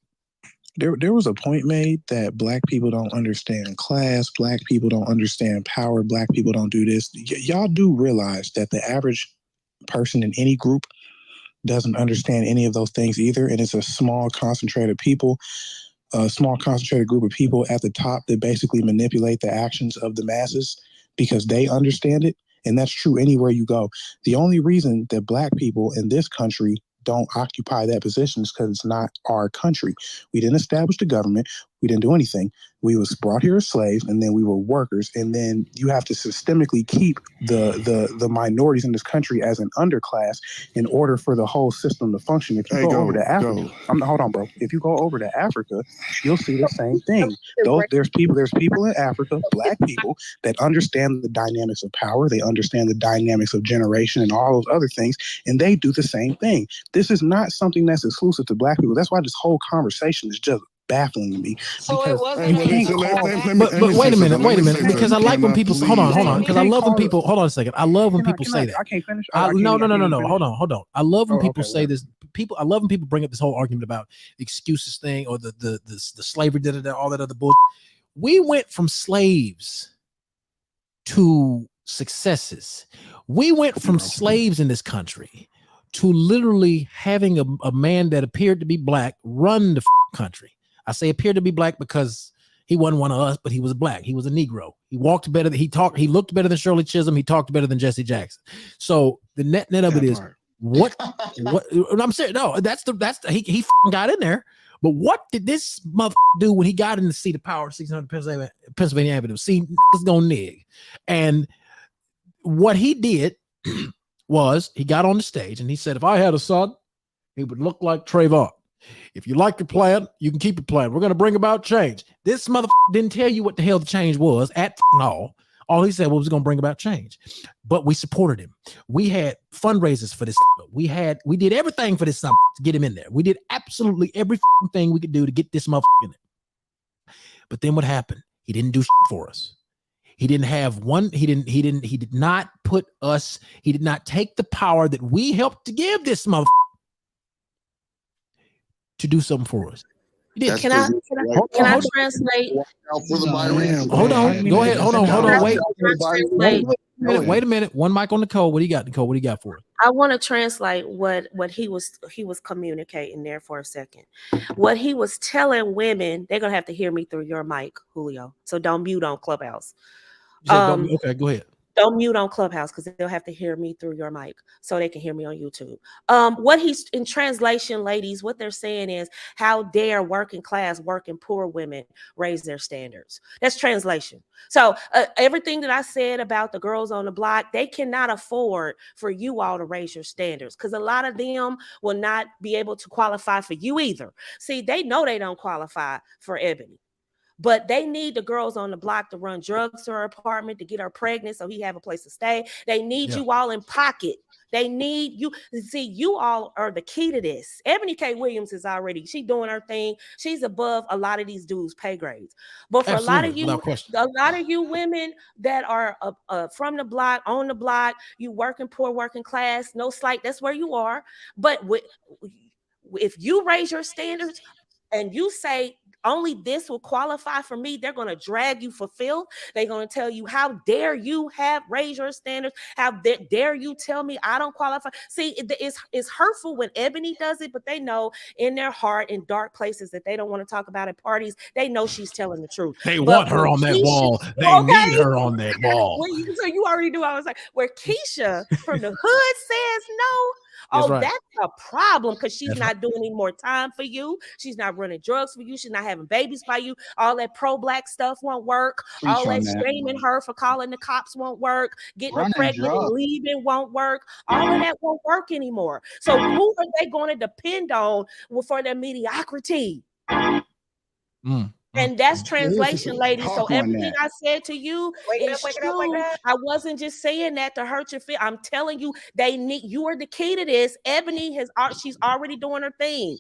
There was a point made that Black people don't understand class, Black people don't understand power, Black people don't do this. Y'all do realize that the average person in any group doesn't understand any of those things either, and it's a small concentrated group of people at the top that basically manipulate the actions of the masses because they understand it. And that's true anywhere you go. The only reason that Black people in this country don't occupy that position is because it's not our country. We didn't establish the government. We didn't do anything. We was brought here as slaves, and then we were workers. And then you have to systemically keep the minorities in this country as an underclass in order for the whole system to function. If you go over to Africa, hold on, bro. If you go over to Africa, you'll see the same thing. There's people in Africa, Black people, that understand the dynamics of power. They understand the dynamics of generation and all those other things, and they do the same thing. This is not something that's exclusive to Black people. That's why this whole conversation is just baffling to me. So it wasn't. But wait a minute, because I like when people hold on, because I love when people hold on a second. I love when people say that. I can't finish. No. Hold on. I love when people say this. I love when people bring up this whole argument about the excuses thing or the slavery, all that other bullshit. We went from slaves to successes. We went from slaves in this country to literally having a man that appeared to be Black run the country. I say appeared to be Black because he wasn't one of us, but he was Black. He was a Negro. He walked better. He looked better than Shirley Chisholm. He talked better than Jesse Jackson. So the net of it is what I'm saying. No, he got in there. But what did this motherfucker do when he got in the seat of power, 600 Pennsylvania Avenue? See, it's gonna nig. And what he did was he got on the stage and he said, if I had a son, he would look like Trayvon. If you like your plan, you can keep your plan. We're going to bring about change. This motherfucker didn't tell you what the hell the change was at all. All he said was going to bring about change. But we supported him. We had fundraisers for this. We did everything for this something to get him in there. We did absolutely everything we could do to get this motherfucker in there. But then what happened? He didn't do for us. He didn't have one. He did not put us. He did not take the power that we helped to give this motherfucker to do something for us. Can I translate? Hold on. Go ahead. Hold on. Wait a minute. One mic on Nicole. What do you got, Nicole? What do you got for us? I want to translate what he was communicating there for a second. What he was telling women, they're gonna have to hear me through your mic, Julio. So don't mute on Clubhouse. Okay, go ahead. Don't mute on Clubhouse because they'll have to hear me through your mic so they can hear me on YouTube. What he's in translation, ladies, what they're saying is, how dare working class, working poor women raise their standards? That's translation. So everything that I said about the girls on the block, they cannot afford for you all to raise your standards because a lot of them will not be able to qualify for you either. See, they know they don't qualify for Ebony. But they need the girls on the block to run drugs to her apartment, to get her pregnant so he have a place to stay. They need you all in pocket. They need you. See, you all are the key to this. Eboni K. Williams is already, she doing her thing. She's above a lot of these dudes' pay grades. But for a lot of you women that are from the block, on the block, you working poor, working class, no slight, that's where you are. But if you raise your standards and you say, only this will qualify for me, they're going to drag you for filth. They're going to tell you, how dare you raise your standards? How dare you tell me I don't qualify? See, it's hurtful when Eboni does it, but they know in their heart, in dark places that they don't want to talk about at parties, they know she's telling the truth. They want her on that wall. They need her on that wall. So you already knew I was like, where Keisha from the hood says no, that's a problem, because she's not doing any more time for you. She's not running drugs for you. She's not having babies by you. All that pro-black stuff won't work. All that shaming her for calling the cops won't work. Getting her pregnant and leaving won't work. All of that won't work anymore. So who are they going to depend on for their mediocrity? And that's translation, ladies. So everything I said to you is true. I wasn't just saying that to hurt your feelings. I'm telling you, you are the key to this. Eboni she's already doing her thing.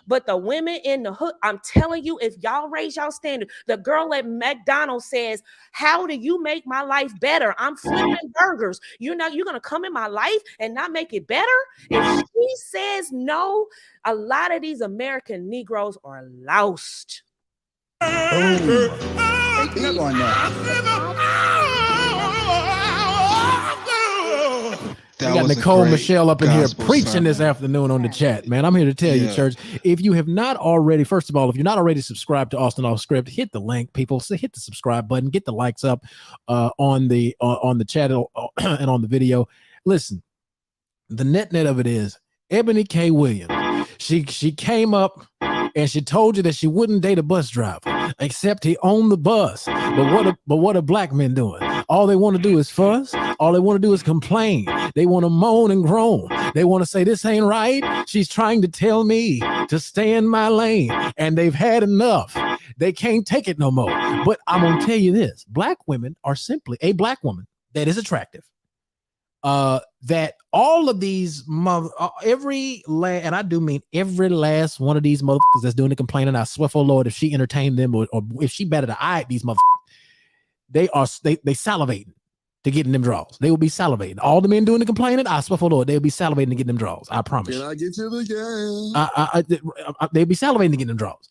But the women in the hood, I'm telling you, if y'all raise y'all standard, the girl at McDonald's says, how do you make my life better? I'm flipping burgers. You're going to come in my life and not make it better? If she says no, a lot of these American Negroes are lost. Boom. Pick up on that. We got Nicole Michelle up in here preaching this afternoon on the chat, man. I'm here to tell you, church, if you have not already, first of all, if you're not already subscribed to Austin Off Script, hit the link, people. So hit the subscribe button, get the likes up on the channel and on the video. Listen, the net of it is Eboni K. Williams. She came up and she told you that she wouldn't date a bus driver, except he owned the bus. But what are black men doing? All they want to do is fuss. All they want to do is complain. They want to moan and groan. They want to say, this ain't right. She's trying to tell me to stay in my lane, and they've had enough. They can't take it no more. But I'm going to tell you this. Black women are simply a black woman that is attractive. That all of these and I do mean every last one of these motherfuckers that's doing the complaining, I swear for Lord, if she entertained them or if she batted an eye at these motherfuckers, they salivating to get in them draws. They will be salivating. All the men doing the complaining, I swear for Lord, they'll be salivating to get them draws. I promise. Can I get to the game? They'll be salivating to get them draws.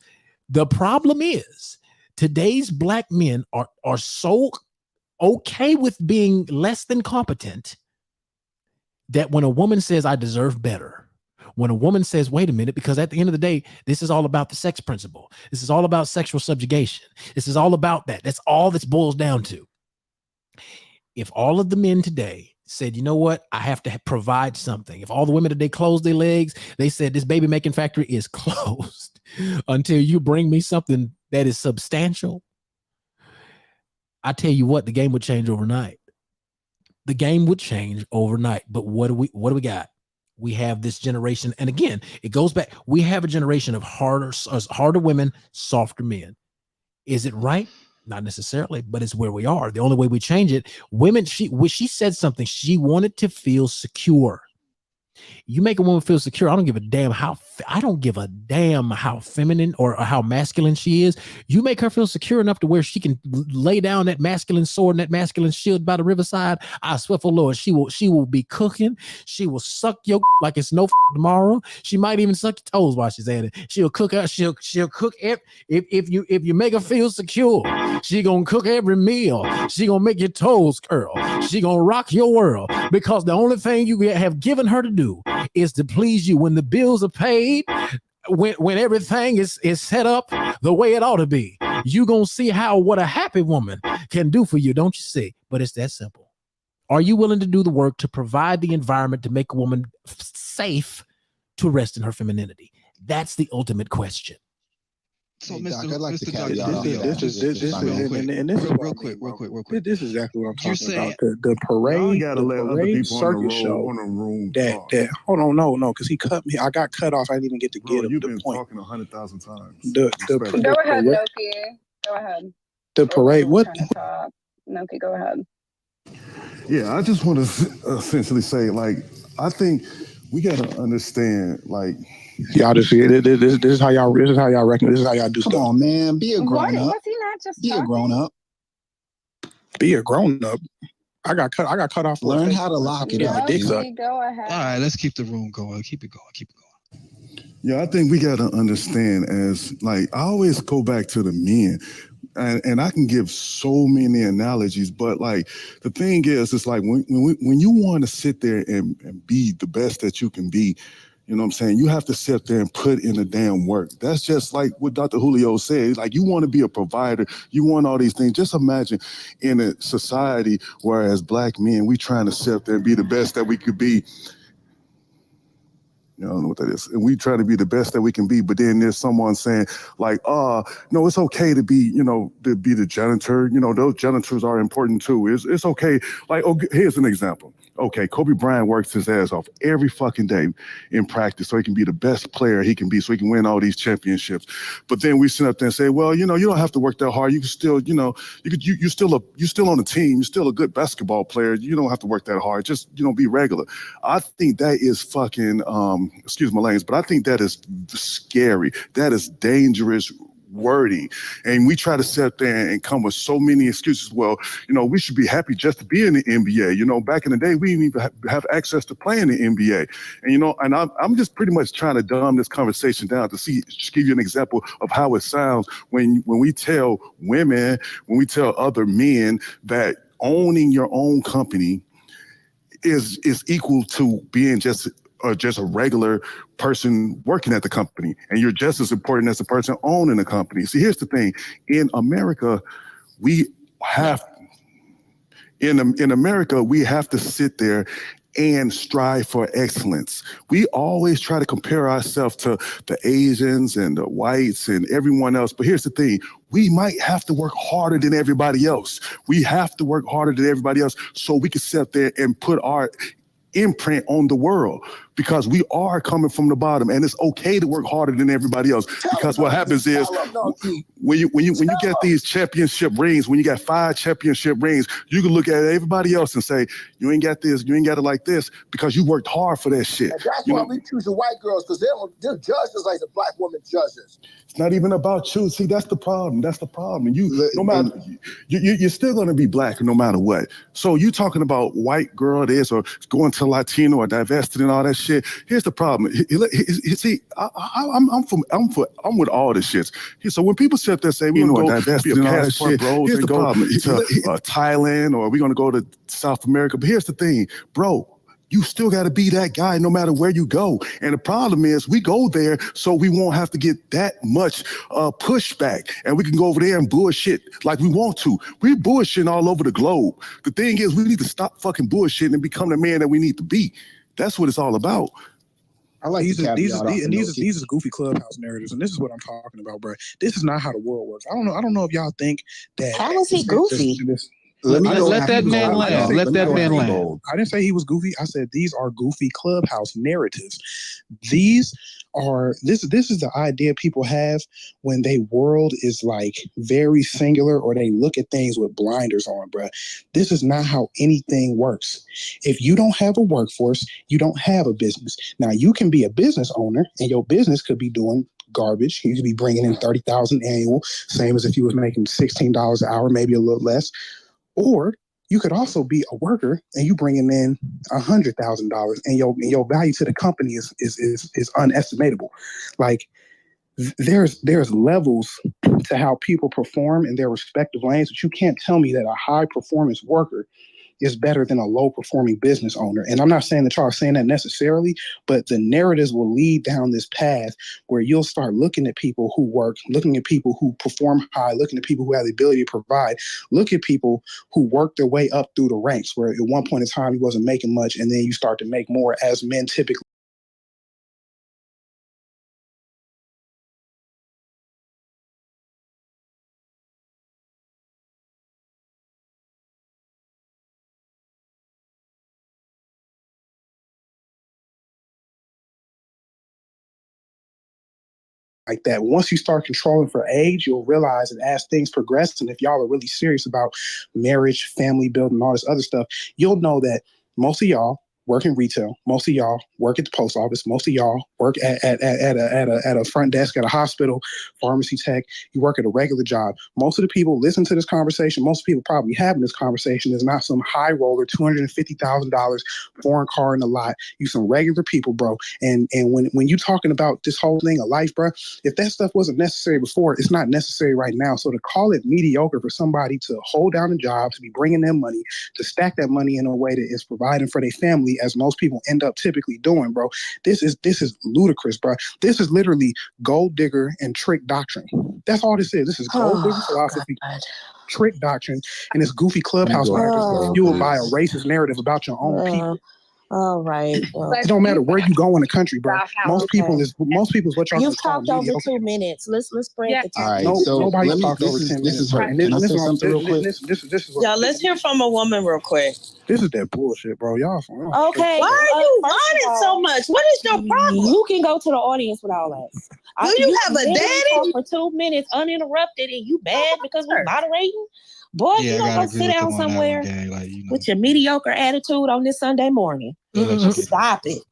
The problem is today's black men are so okay with being less than competent that when a woman says, I deserve better, when a woman says, wait a minute, because at the end of the day, this is all about the sex principle. This is all about sexual subjugation. This is all about that. That's all this boils down to. If all of the men today said, you know what, I have to provide something. If all the women today closed their legs, they said, this baby making factory is closed until you bring me something that is substantial, I tell you what, the game would change overnight. The game would change overnight. But what do we got? We have this generation, and again, it goes back. We have a generation of harder women, softer men. Is it right? Not necessarily, but it's where we are. The only way we change it, women, she said something. She wanted to feel secure. You make a woman feel secure. I don't give a damn how feminine or how masculine she is. You make her feel secure enough to where she can lay down that masculine sword and that masculine shield by the riverside. I swear for Lord, she will be cooking. She will suck your like it's no tomorrow. She might even suck your toes while she's at it. She'll cook out. She'll cook if you make her feel secure. She gonna cook every meal. She gonna make your toes curl. She gonna rock your world, because the only thing you have given her to do is to please you. When the bills are paid, when everything is set up the way it ought to be, you gonna see what a happy woman can do for you, don't you see? But it's that simple. Are you willing to do the work to provide the environment to make a woman safe to rest in her femininity? That's the ultimate question. So, Hey, Mr. Doc, I'd like to Mr. carry Doc, y'all real quick. This is exactly what I'm You're talking saying- about. The parade, gotta the let other parade people on the circus road, show. on the room talk. That hold on, no, because he cut me. I got cut off. I didn't even get to Bro, get him. you've The been point. talking 100,000 times. The Go ahead, Nokia. Go ahead. The parade. What? No, okay, go ahead. Yeah, I just want to essentially say, like, I think we got to understand, like, y'all just this is how y'all reckon. This is how y'all do Come stuff. on, man, be a grown up. Was he not just be talking? a grown up? Be a grown up. I got cut off. Learn how to lock it up. Go ahead. All right, let's keep the room going. Keep it going. yeah, I think we got to understand as, like, I always go back to the men. And I can give so many analogies, but like the thing is, it's like when you want to sit there and be the best that you can be, you know what I'm saying? You have to sit there and put in the damn work. That's just like what Dr. Julio said. Like, you want to be a provider, you want all these things. Just imagine in a society where as black men, we trying to sit there and be the best that we could be. I don't know what that is. And we try to be the best that we can be, but then there's someone saying, like, no, it's okay to be, to be the janitor. Those janitors are important too. It's okay. Like, here's an example. Okay, Kobe Bryant works his ass off every fucking day in practice so he can be the best player he can be, so he can win all these championships. But then we sit up there and say, well, you don't have to work that hard. You can still, you're still on the team. You're still a good basketball player. You don't have to work that hard. Just, be regular. I think that is fucking, excuse my language, but I think that is scary. That is dangerous wording. And we try to sit there and come with so many excuses. Well, we should be happy just to be in the NBA. Back in the day, we didn't even have access to play in the NBA. And, I'm just pretty much trying to dumb this conversation down to just give you an example of how it sounds when we tell women, when we tell other men that owning your own company is equal to being just a regular person working at the company, and you're just as important as the person owning the company. See, here's the thing: in America, we have in America we have to sit there and strive for excellence. We always try to compare ourselves to the Asians and the whites and everyone else. But here's the thing: we might have to work harder than everybody else. We have to work harder than everybody else so we can sit there and put our imprint on the world, because we are coming from the bottom, and it's okay to work harder than everybody else. Because what happens is when you get these championship rings, when you got 5 championship rings, you can look at everybody else and say, you ain't got this, you ain't got it like this, because you worked hard for that shit. And that's why we choose the white girls, because they're judged as like the black woman judges. It's not even about you. See, that's the problem. That's the problem. No matter, you're still going to be black no matter what. So you talking about white girl this or going to Latino or divested and all that shit. Here's the problem. See, I'm with all this shit. So when people sit there and say we're going to go divested and all that shit, here's the problem. To Thailand, or we're going to go to South America. But here's the thing, bro. You still got to be that guy no matter where you go. And the problem is we go there so we won't have to get that much pushback, and we can go over there and bullshit like we want to. We're bullshitting all over the globe. The thing is, we need to stop fucking bullshitting and become the man that we need to be. That's what it's all about. I like these are goofy clubhouse narratives, and this is what I'm talking about, bro. This is not how the world works. I don't know if y'all think that. How is he goofy? Let that man land. Let that man land. I didn't say he was goofy. I said these are goofy clubhouse narratives. This is the idea people have when their world is like very singular, or they look at things with blinders on, bruh. This is not how anything works. If you don't have a workforce, you don't have a business. Now, you can be a business owner, and your business could be doing garbage. You could be bringing in $30,000 annual, same as if you was making $16 an hour, maybe a little less. Or you could also be a worker and you bringing in $100,000, and your value to the company is unestimatable. Like there's levels to how people perform in their respective lanes, but you can't tell me that a high performance worker is better than a low performing business owner. And I'm not saying that y'all are saying that necessarily, but the narratives will lead down this path where you'll start looking at people who work, looking at people who perform high, looking at people who have the ability to provide, look at people who work their way up through the ranks, where at one point in time he wasn't making much, and then you start to make more, as men typically. like that. Once you start controlling for age, you'll realize that as things progress, and if y'all are really serious about marriage, family building, all this other stuff, you'll know that most of y'all work in retail. Most of y'all work at the post office. Most of y'all work at a front desk at a hospital, pharmacy tech. You work at a regular job. Most of the people listen to this conversation. Most people probably having this conversation is not some high roller, $250,000 foreign car in the lot. You some regular people, bro. And when you talking about this whole thing of life, bro, if that stuff wasn't necessary before, it's not necessary right now. So to call it mediocre for somebody to hold down a job, to be bringing them money, to stack that money in a way that is providing for their family, as most people end up typically doing, bro. This is ludicrous, bro. This is literally gold digger and trick doctrine. That's all this is. This is gold digger philosophy, trick doctrine, and this goofy clubhouse fueled by a racist narrative about your own people. All right. It don't matter where you go in the country, bro. Most people is what y'all. You've talked over 2 minutes. Let's break the time. All right, so nobody let me. talked over 10 minutes. This is her. Can I say something real quick? This is Y'all, let's hear from a woman real quick. This is that bullshit, bro. Y'all. Okay. Why are you whining so much? What is your problem? You can go to the audience with all that. Do you have a daddy? For 2 minutes uninterrupted, and you bad because we're moderating? Boy, Yeah, you don't go sit down somewhere with your mediocre attitude on this Sunday morning. Stop it.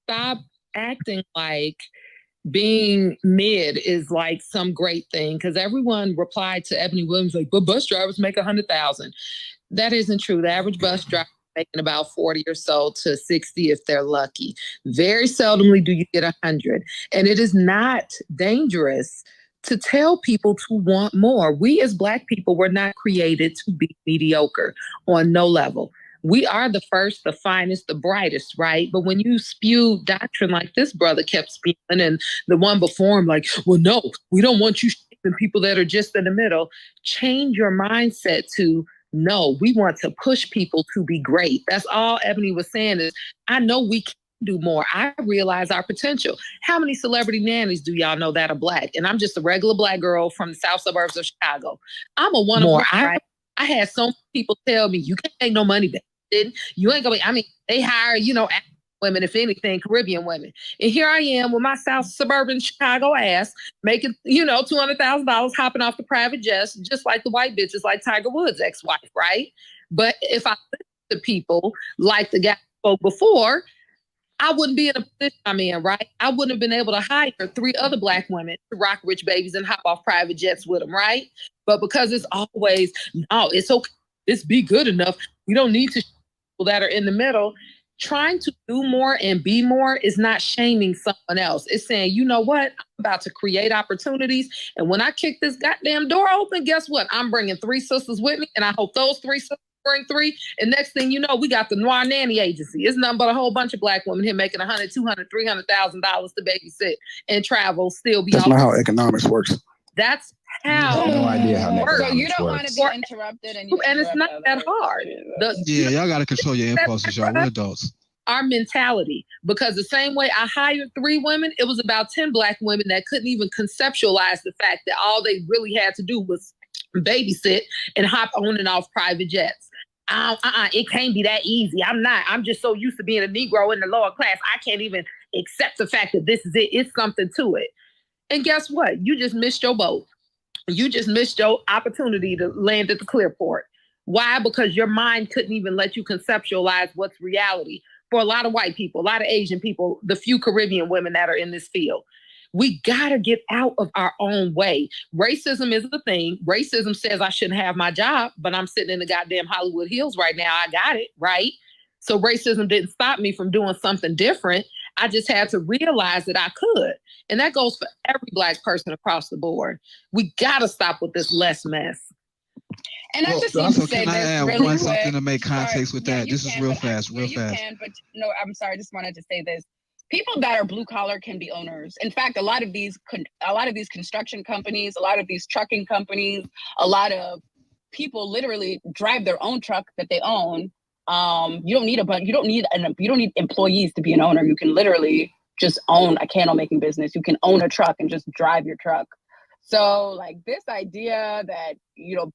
Stop acting like being mid is like some great thing, because everyone replied to Ebony Williams like, but bus drivers make 100,000. That isn't true. The average bus driver is making about 40 or so to 60 if they're lucky. Very seldomly do you get 100. And it is not dangerous to tell people to want more. We as Black people were not created to be mediocre on no level. We are the first, the finest, the brightest, right? But when you spew doctrine like this brother kept spewing, and the one before him like, well, no, we don't want you shaping people that are just in the middle. Change your mindset to, no, we want to push people to be great. That's all Ebony was saying is, I know we can do more. I realize our potential. How many celebrity nannies do y'all know that are Black? And I'm just a regular Black girl from the south suburbs of Chicago. I'm a one of more. I had so many people tell me, you can't make no money back. You ain't gonna be, I mean, they hire, women, if anything, Caribbean women. And here I am with my south suburban Chicago ass making, $200,000 hopping off the private jets, just like the white bitches like Tiger Woods' ex-wife, right? But if I listen to people like the guy who spoke before, I wouldn't be in a position I'm in, right? I wouldn't have been able to hire 3 other Black women to rock rich babies and hop off private jets with them, right? But because it's always, no, it's okay, it's be good enough. We don't need to people that are in the middle. Trying to do more and be more is not shaming someone else. It's saying, you know what? I'm about to create opportunities. And when I kick this goddamn door open, guess what? I'm bringing 3 sisters with me. And I hope those 3 sisters bring 3. And next thing you know, we got the Noir Nanny Agency. It's nothing but a whole bunch of Black women here making $100,000, $200,000, $300,000 to babysit and travel, still be That's not how economics works. That's how. I have no idea how economics So you don't works. want to be interrupted, and it's not that hard. Y'all got to control your impulses, y'all. We're adults. Our mentality, because the same way I hired 3 women, it was about 10 Black women that couldn't even conceptualize the fact that all they really had to do was babysit and hop on and off private jets. It can't be that easy. I'm just so used to being a Negro in the lower class. I can't even accept the fact that this is it. It's something to it. And guess what? You just missed your boat. You just missed your opportunity to land at the clearport. Why? Because your mind couldn't even let you conceptualize what's reality. For a lot of white people, a lot of Asian people, the few Caribbean women that are in this field. We gotta get out of our own way. Racism is the thing. Racism says I shouldn't have my job, but I'm sitting in the goddamn Hollywood Hills right now. I got it, right? So racism didn't stop me from doing something different. I just had to realize that I could. And that goes for every Black person across the board. We gotta stop with this less mess. And I just need to say can I this add really something quick. to make context with that? This is real fast. You can, but no, I'm sorry. I just wanted to say this. People that are blue collar can be owners. In fact, a lot of these construction companies, a lot of these trucking companies, a lot of people literally drive their own truck that they own. You don't need employees to be an owner. You can literally just own a candle making business. You can own a truck and just drive your truck. So like this idea that,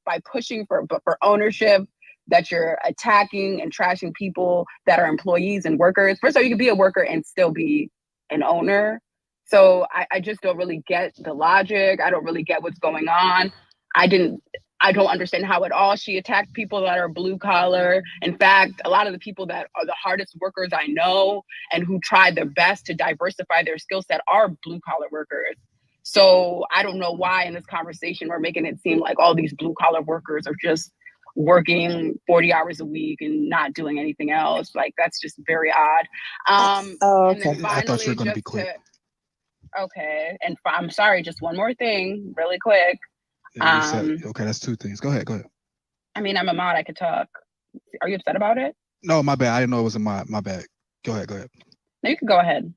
by pushing for ownership, that you're attacking and trashing people that are employees and workers. First of all, you can be a worker and still be an owner. So I just don't really get the logic. I don't really get what's going on. I don't understand how at all she attacked people that are blue collar. In fact, a lot of the people that are the hardest workers I know and who tried their best to diversify their skill set are blue collar workers. So I don't know why in this conversation we're making it seem like all these blue collar workers are just working 40 hours a week and not doing anything else. Like, that's just very odd. Okay. And then finally, I thought you were going to be quick. Okay. And I'm sorry, just one more thing, really quick. Okay, that's two things. Go ahead. I mean, I'm a mod, I could talk. Are you upset about it? No, my bad. I didn't know it was a mod. My bad. Go ahead. No, you can go ahead.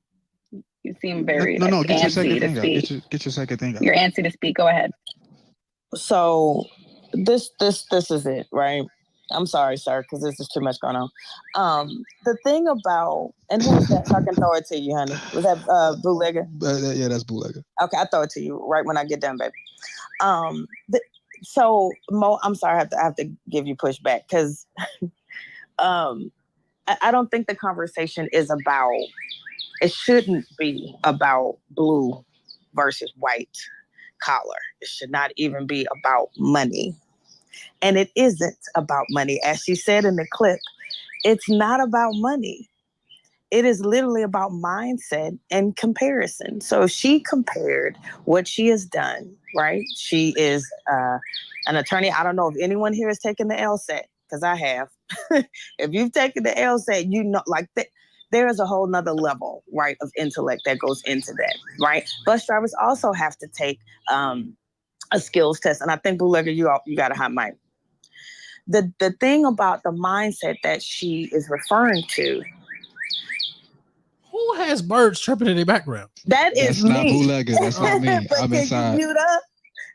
You seem very No, get your second antsy to thing speak. out. Get your second thing out. You're antsy to speak. Go ahead. So this is it, right? I'm sorry, sir, because this is too much going on. The thing about, and who was that? So I can throw it to you, honey. Was that Bootlegger? Yeah, that's Bootlegger. Okay, I'll throw it to you right when I get done, baby. So Mo, I'm sorry, I have to give you pushback because I don't think the conversation is about. It shouldn't be about blue versus white collar. It should not even be about money. And it isn't about money. As she said in the clip, it's not about money. It is literally about mindset and comparison. So she compared what she has done, right? She is an attorney. I don't know if anyone here has taken the LSAT, because I have. If you've taken the LSAT, you know, like there is a whole nother level, right, of intellect that goes into that, right? Bus drivers also have to take a skills test. And I think, Bootlegger, you got a hot mic. The thing about the mindset that she is referring to. Who has birds chirping in their background? That's not Bootlegger. That's not me. But I'm can inside. you mute up?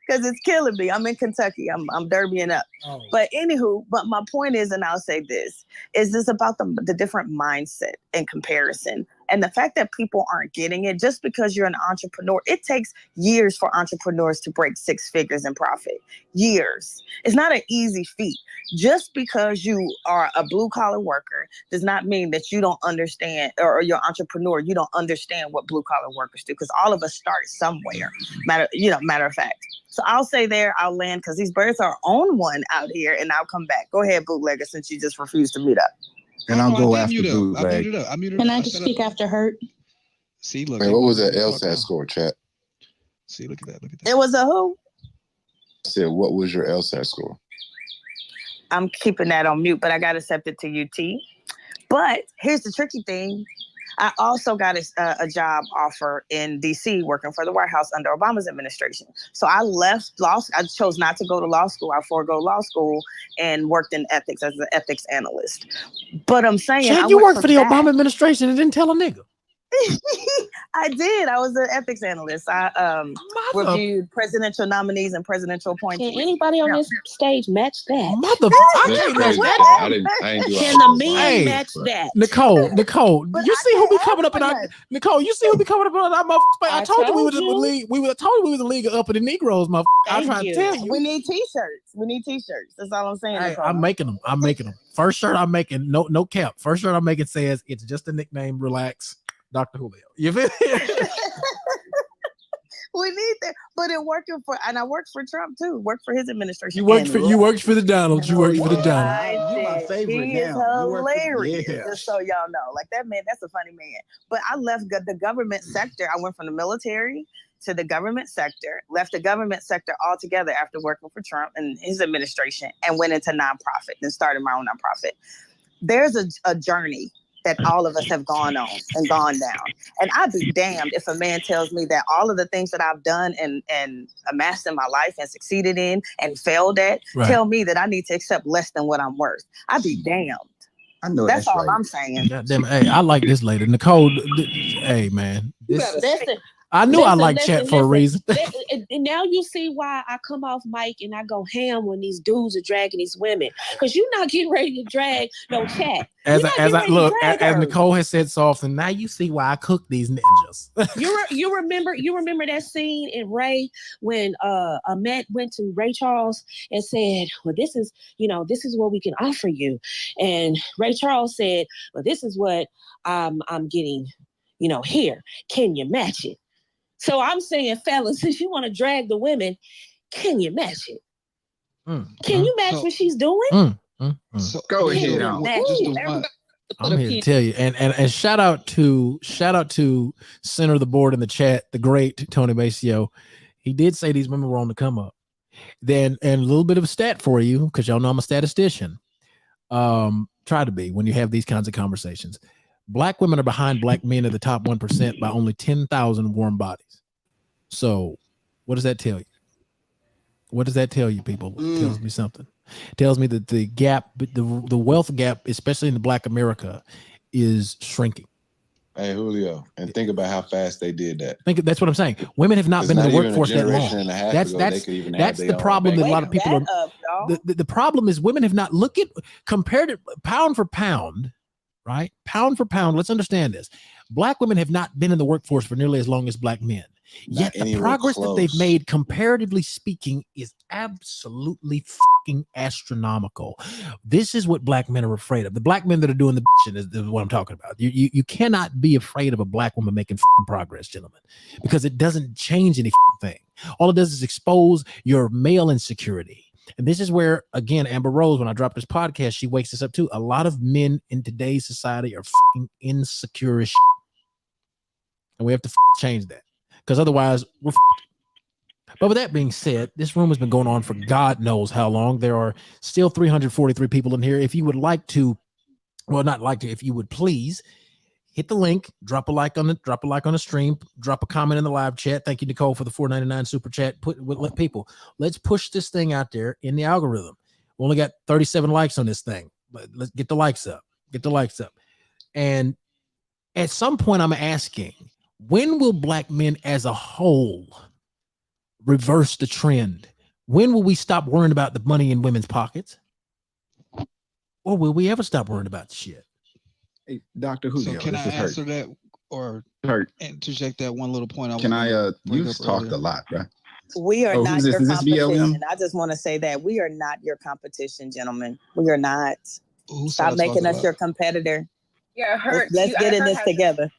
Because it's killing me. I'm in Kentucky. I'm derbying up. Oh. But anywho, but my point is, and I'll say this, is this about the different mindset and comparison. And the fact that people aren't getting it, just because you're an entrepreneur, it takes years for entrepreneurs to break 6 figures in profit. Years. It's not an easy feat. Just because you are a blue collar worker does not mean that you don't understand, or you're an entrepreneur, you don't understand what blue collar workers do, because all of us start somewhere. Matter of fact. So I'll say there, I'll land, because these birds are on one out here, and I'll come back. Go ahead, Bootlegger, since you just refused to mute up. And I'll go after Bootleg. I muted Can up. I just speak after her? See, look. Wait, what was that LSAT score, chat? See, look at that. It was a who? I said, what was your LSAT score? I'm keeping that on mute, but I got accepted to UT. But here's the tricky thing. I also got a job offer in DC working for the White House under Obama's administration. So I left I chose not to go to law school. I forego law school and worked in ethics as an ethics analyst. But I'm saying, Chad, you worked for the Obama administration and didn't tell a nigga. I did. I was an ethics analyst. I reviewed presidential nominees and presidential appointees. Can anybody on this stage match that? I can't match that. I didn't do Can the men match that? Nicole, you see who be coming up in our Nicole? You see who be coming up in our motherfucker? I told you we were the league. We were the league of uppity Negroes, motherfucker. I'm trying to tell you. We need t-shirts. That's all I'm saying. Hey, I'm making them. First shirt I'm making, no cap. First shirt I'm making says it's just a nickname. Relax. Dr. Julio. You feel me? We need that, but it working for, and I worked for Trump too. Worked for his administration. You worked for the Donald. You worked for the Donald. You my favorite he now. is hilarious. Yeah. Just so y'all know, like that man, that's a funny man. But I left the government sector. I went from the military to the government sector. Left the government sector altogether after working for Trump and his administration, and went into nonprofit and started my own nonprofit. There's a journey that all of us have gone on and gone down. And I'd be damned if a man tells me that all of the things that I've done and amassed in my life and succeeded in and failed at, tell me that I need to accept less than what I'm worth. I'd be damned. I know that's all right. I'm saying. Goddamn, hey, I like this lady. Nicole, hey, man. I knew I liked chat for a reason. And now you see why I come off mic and I go ham when these dudes are dragging these women. Because you're not getting ready to drag no chat. As Nicole has said so often, now you see why I cook these ninjas. You remember that scene in Ray when Ahmet went to Ray Charles and said, well, this is what we can offer you. And Ray Charles said, well, this is what I'm getting, here. Can you match it? So I'm saying, fellas, since you want to drag the women, can you match it? Can you match what she's doing? So go ahead now. I'm here to tell you, and shout out to center of the board in the chat, the great Tony Maceo. He did say these women were on the come up. Then, and a little bit of a stat for you, because y'all know I'm a statistician. Try to be when you have these kinds of conversations. Black women are behind black men at the top 1% by only 10,000 warm bodies. So, what does that tell you? What does that tell you, people? It tells me something. It tells me that the gap, the wealth gap, especially in the Black America, is shrinking. Hey, Julio, and think about how fast they did that. That's what I'm saying. Women have not been in the workforce that long. That's the problem that a lot of people are. The problem is women have not looked at, compared to pound for pound, right? Pound for pound. Let's understand this. Black women have not been in the workforce for nearly as long as black men. Yet the progress that they've made, comparatively speaking, is absolutely fucking astronomical. This is what black men are afraid of. The black men that are doing the bitching is what I'm talking about. You cannot be afraid of a black woman making fucking progress, gentlemen, because it doesn't change any thing. All it does is expose your male insecurity. And this is where, again, Amber Rose, when I dropped this podcast, she wakes us up too. A lot of men in today's society are fucking insecure as shit. And we have to change that. Because otherwise, we're But with that being said, this room has been going on for God knows how long. There are still 343 people in here. If you would like to, well, not like to, if you would please hit the link, drop a like on the stream, drop a comment in the live chat. Thank you, Nicole, for the $4.99 super chat. Let's push this thing out there in the algorithm. We only got 37 likes on this thing. Let's get the likes up. And at some point, I'm asking, when will black men as a whole reverse the trend? When will we stop worrying about the money in women's pockets? Or will we ever stop worrying about the shit? Hey, Dr. Julio, so can I answer that or interject that one little point? You've talked a lot, right? We are not your Is this competition. I just want to say that we are not your competition, gentlemen. We are not. Stop making us your competitor. Yeah, let's get in this together.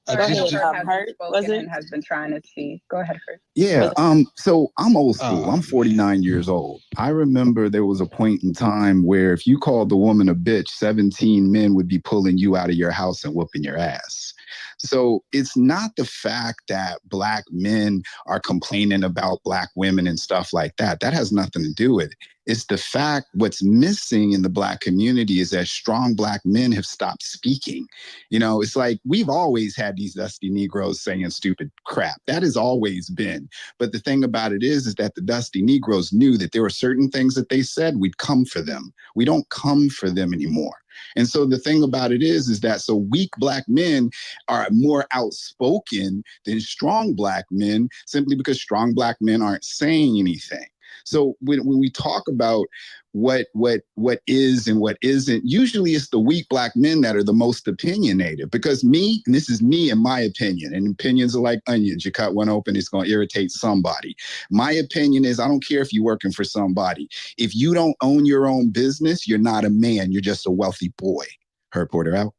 Hurt has been trying to see. Go ahead, Hurt. Yeah. So I'm old school. I'm 49 years old. I remember there was a point in time where if you called the woman a bitch, 17 men would be pulling you out of your house and whooping your ass. So it's not the fact that black men are complaining about black women and stuff like that. That has nothing to do with it. It's the fact what's missing in the black community is that strong black men have stopped speaking. You know, it's like we've always had these dusty Negroes saying stupid crap. That has always been. But the thing about it is that the dusty Negroes knew that there were certain things that they said we'd come for them. We don't come for them anymore. And so the thing about it is that so weak black men are more outspoken than strong black men simply because strong black men aren't saying anything. So when we talk about what is and what isn't, usually it's the weak black men that are the most opinionated, because me, and this is me and my opinion, and opinions are like onions. You cut one open, it's going to irritate somebody. My opinion is I don't care if you're working for somebody. If you don't own your own business, you're not a man. You're just a wealthy boy. Herb Porter out.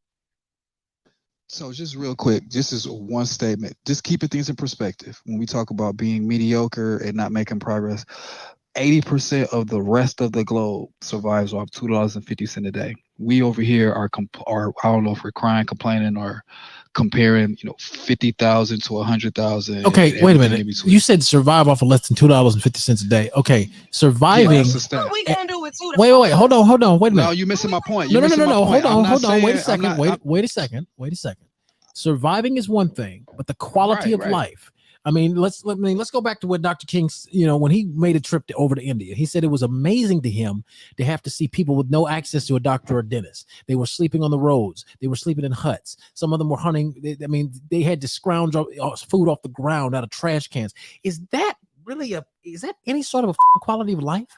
So just real quick, this is one statement. Just keeping things in perspective. When we talk about being mediocre and not making progress, 80% of the rest of the globe survives off $2.50 a day. We over here are I don't know if we're crying, complaining, or comparing, 50,000 to 100,000. Okay, wait a minute. You said survive off of less than $2.50 a day. Okay, surviving. What we gonna do with $2? Wait. Hold on. Wait a minute. No, you're missing my point. No. Hold on. Wait a second. Surviving is one thing, but the quality of life. I mean, let's go back to what Dr. King, when he made a trip over to India, he said it was amazing to him to have to see people with no access to a doctor or dentist. They were sleeping on the roads. They were sleeping in huts. Some of them were hunting. They had to scrounge food off the ground out of trash cans. Is that any sort of a quality of life?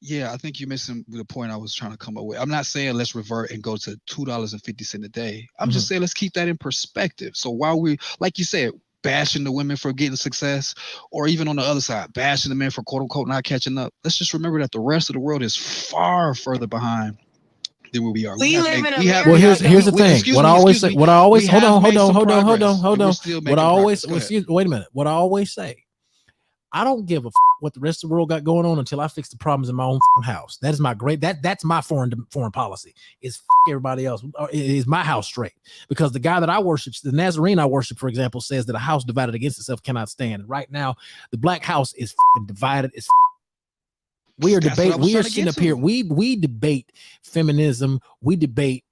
Yeah, I think you're missing the point I was trying to come up with. I'm not saying let's revert and go to $2.50 a day. I'm just saying let's keep that in perspective. So while we, like you said, bashing the women for getting success, or even on the other side, bashing the men for quote unquote not catching up, let's just remember that the rest of the world is far further behind than we are. Well, here's the thing. What I always say. What I always hold on. What I always wait a minute. What I always say. I don't give a what the rest of the world got going on until I fix the problems in my own house. That is my that's my foreign policy. Is everybody else. Is my house straight? Because the guy that I worship, the Nazarene I worship, for example, says that a house divided against itself cannot stand. And right now, the black house is divided. We are debating. We are sitting up here. We debate feminism. We debate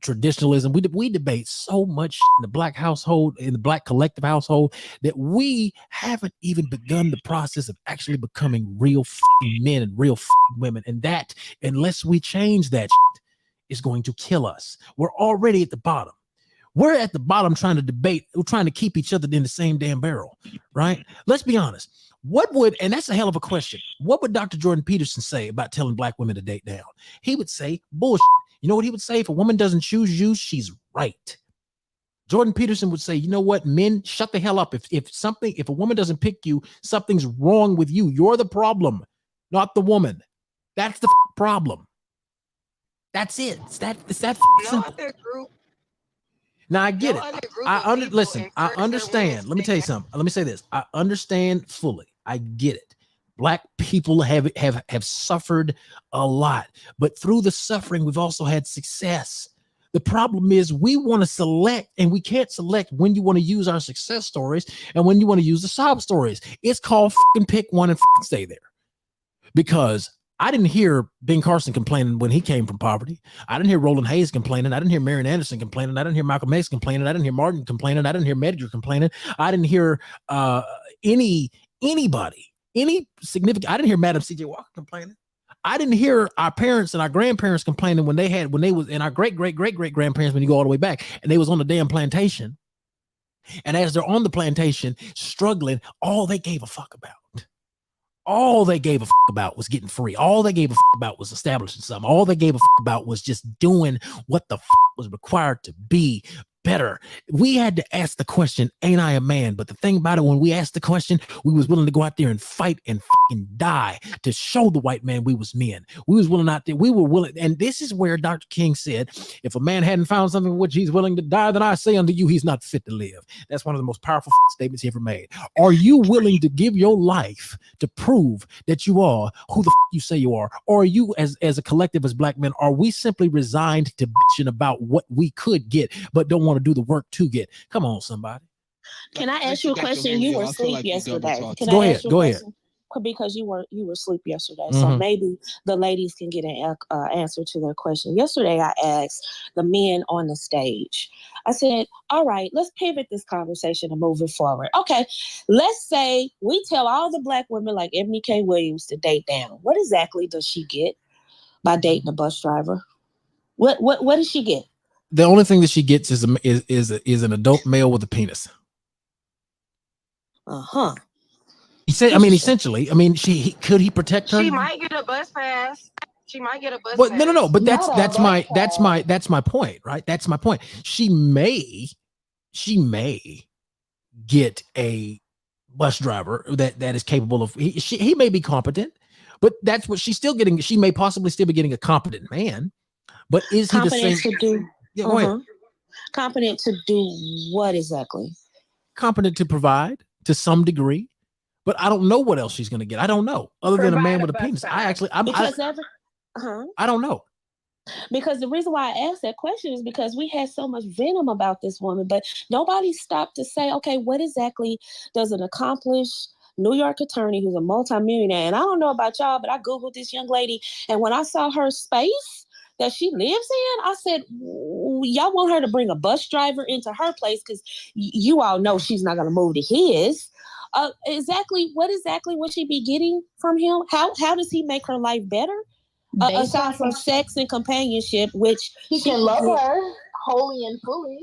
traditionalism. We debate so much in the black household, in the black collective household, that we haven't even begun the process of actually becoming real men and real women. And that, unless we change that, is going to kill us. We're already at the bottom. We're at the bottom trying to debate. We're trying to keep each other in the same damn barrel, right? Let's be honest. What would, and that's a hell of a question, what would Dr. Jordan Peterson say about telling black women to date down? He would say, bullshit. You know what he would say? If a woman doesn't choose you, she's right. Jordan Peterson would say, you know what, men, shut the hell up. If a woman doesn't pick you, something's wrong with you. You're the problem, not the woman. That's the problem. That's it. It's that simple. Now I get it. Listen, I understand. Let me tell you something. Let me say this. I understand fully. I get it. Black people have suffered a lot, but through the suffering, we've also had success. The problem is we want to select, and we can't select when you want to use our success stories and when you want to use the sob stories. It's called fucking pick one and stay there. Because I didn't hear Ben Carson complaining when he came from poverty. I didn't hear Roland Hayes complaining. I didn't hear Marian Anderson complaining. I didn't hear Malcolm X complaining. I didn't hear Martin complaining. I didn't hear Medgar complaining. I didn't hear anybody, any significant. I didn't hear Madam C.J. Walker complaining. I didn't hear our parents and our grandparents complaining when they was, and our great grandparents, when you go all the way back, and they was on the damn plantation. And as they're on the plantation struggling, all they gave a fuck about. All they gave a fuck about was getting free. All they gave a fuck about was establishing something. All they gave a fuck about was just doing what the fuck was required to be better. We had to ask the question, ain't I a man? But the thing about it, when we asked the question, we was willing to go out there and fight and fucking die to show the white man we was men. We was willing out there. We were willing. And this is where Dr. King said, if a man hadn't found something for which he's willing to die, then I say unto you, he's not fit to live. That's one of the most powerful statements he ever made. Are you willing to give your life to prove that you are who the you say you are? Or are you, as a collective, as black men, are we simply resigned to bitching about what we could get, but don't want to do the work to get? Come on, somebody. Can I ask you a question? You were asleep yesterday. Go ahead. Because you were asleep yesterday, so maybe the ladies can get an answer to their question. Yesterday, I asked the men on the stage. I said, "All right, let's pivot this conversation and move it forward. Okay, let's say we tell all the black women like Eboni K. Williams to date down. What exactly does she get by dating a bus driver? What does she get? The only thing that she gets is an adult male with a penis. He said, I mean, essentially, I mean, could he protect her? She might get a bus pass. But no. But that's my point, right? That's my point. She may get a bus driver that is capable of. He may be competent, but that's what she's still getting. She may possibly still be getting a competent man, but is he the same? To do, go ahead. Competent to do what exactly? Competent to provide to some degree. But I don't know what else she's going to get. I don't know. Other than a man with a penis. I don't know. Because the reason why I asked that question is because we had so much venom about this woman, but nobody stopped to say, okay, what exactly does an accomplished New York attorney who's a multimillionaire, and I don't know about y'all, but I Googled this young lady, and when I saw her space that she lives in, I said, y'all want her to bring a bus driver into her place because you all know she's not going to move to his. What exactly would she be getting from him? How does he make her life better? Aside from sex and companionship, which he can love her wholly and fully.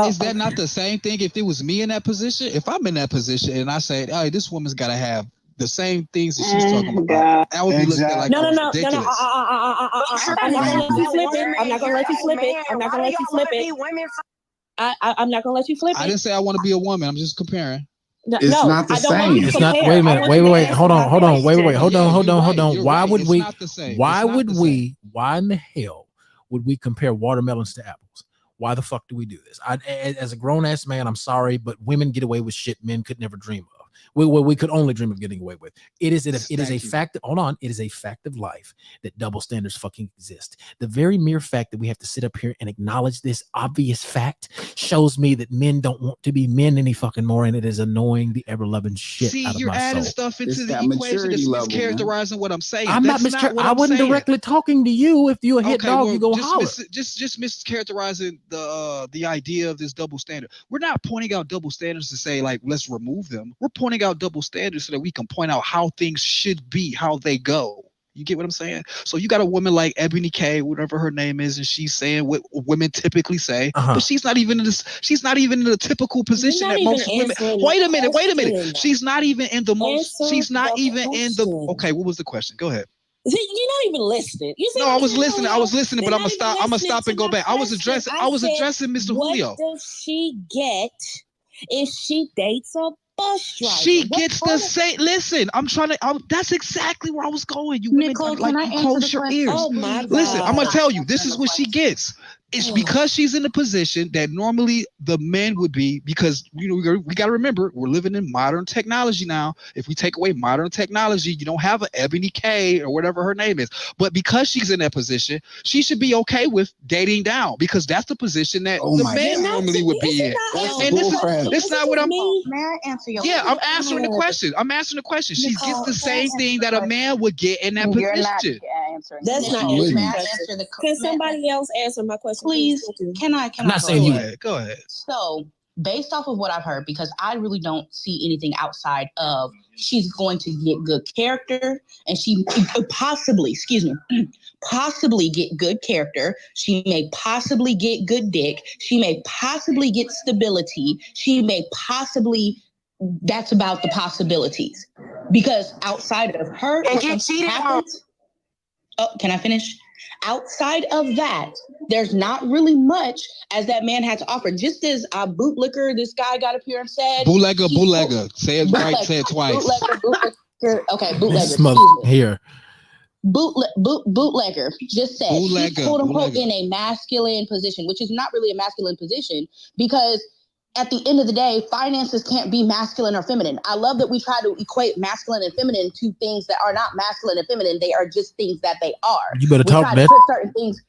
Is that not the same thing if it was me in that position? If I'm in that position and I say, "Oh, this woman's got to have the same things that she's talking about," that would be looked at like ridiculous. I'm not gonna let you flip it. I'm not gonna let you flip it. I'm not gonna let you flip it. I'm not gonna let you flip it. I didn't say I want to be a woman. I'm just comparing. It's not the same. It's not. Wait a minute. Wait. Hold on. Wait. Hold on. Why would we? Why in the hell would we compare watermelons to apples? Why the fuck do we do this? As a grown-ass man, I'm sorry, but women get away with shit men could never dream of. We could only dream of getting away with. It is a fact. Hold on. It is a fact of life that double standards fucking exist. The very mere fact that we have to sit up here and acknowledge this obvious fact shows me that men don't want to be men any fucking more, and it is annoying the ever-loving shit out of my soul. See, you're adding stuff into the equation that's mischaracterizing what I'm saying. I'm not I wasn't directly talking to you. If you're a hit dog, you go holler. Just mischaracterizing the idea of this double standard. We're not pointing out double standards to say, like, let's remove them. We're pointing out double standards so that we can point out how things should be, how they go. You get what I'm saying? So you got a woman like Eboni K, whatever her name is, and she's saying what women typically say, but she's not even in this. She's not even in the typical position that most women. Wait a minute. She's not even in the most. She's not even in the. Okay, what was the question? Go ahead. You're not even listening. No, I was listening. But I'm gonna stop and go back. I was addressing Mr. Julio. What does she get if she dates a bus driver? She gets the same. Listen, that's exactly where I was going. You women, Nicole, like, you close your ears. Oh my God. Listen, I'm gonna tell you. This is what she gets. It's because she's in a position that normally the men would be, because we got to remember we're living in modern technology now. If we take away modern technology, you don't have an Eboni K or whatever her name is. But because she's in that position, she should be okay with dating down, because that's the position that the man normally would be in. And this is not what I'm. May I answer your question? Yeah, I'm answering the question. She gets the same thing that a man would get in that position. That's not answering. Can somebody else answer my question? Please, can I? I'm not saying you. Go ahead. So, based off of what I've heard, because I really don't see anything outside of she's going to get good character, and she could possibly get good character. She may possibly get good dick. She may possibly get stability. She may possibly. That's about the possibilities, because outside of her, and get cheated on. Oh, can I finish? Outside of that, there's not really much as that man had to offer. Just as bootlicker, this guy got up here and said, bootlegger. Say it right. Say it twice. Bootlegger. Okay, bootlegger. Bootlegger just said he's quote unquote in a masculine position, which is not really a masculine position, because at the end of the day, finances can't be masculine or feminine. I love that we try to equate masculine and feminine to things that are not masculine and feminine. They are just things that they are. You better talk, man. Certain things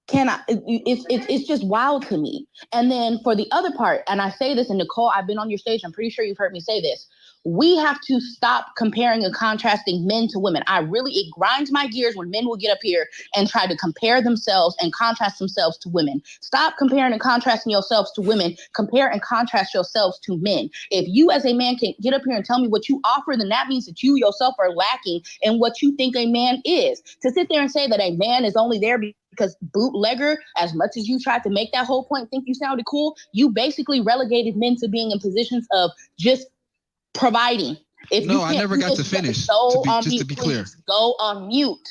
it's just wild to me. And then for the other part, and I say this, and Nicole, I've been on your stage, I'm pretty sure you've heard me say this. We have to stop comparing and contrasting men to women. It grinds my gears when men will get up here and try to compare themselves and contrast themselves to women. Stop comparing and contrasting yourselves to women. Compare and contrast yourselves to men. If you as a man can get up here and tell me what you offer, then that means that you yourself are lacking in what you think a man is. To sit there and say that a man is only there because bootlegger, as much as you tried to make that whole point, think you sounded cool, you basically relegated men to being in positions of just providing. I never got to finish. To be clear, go on mute.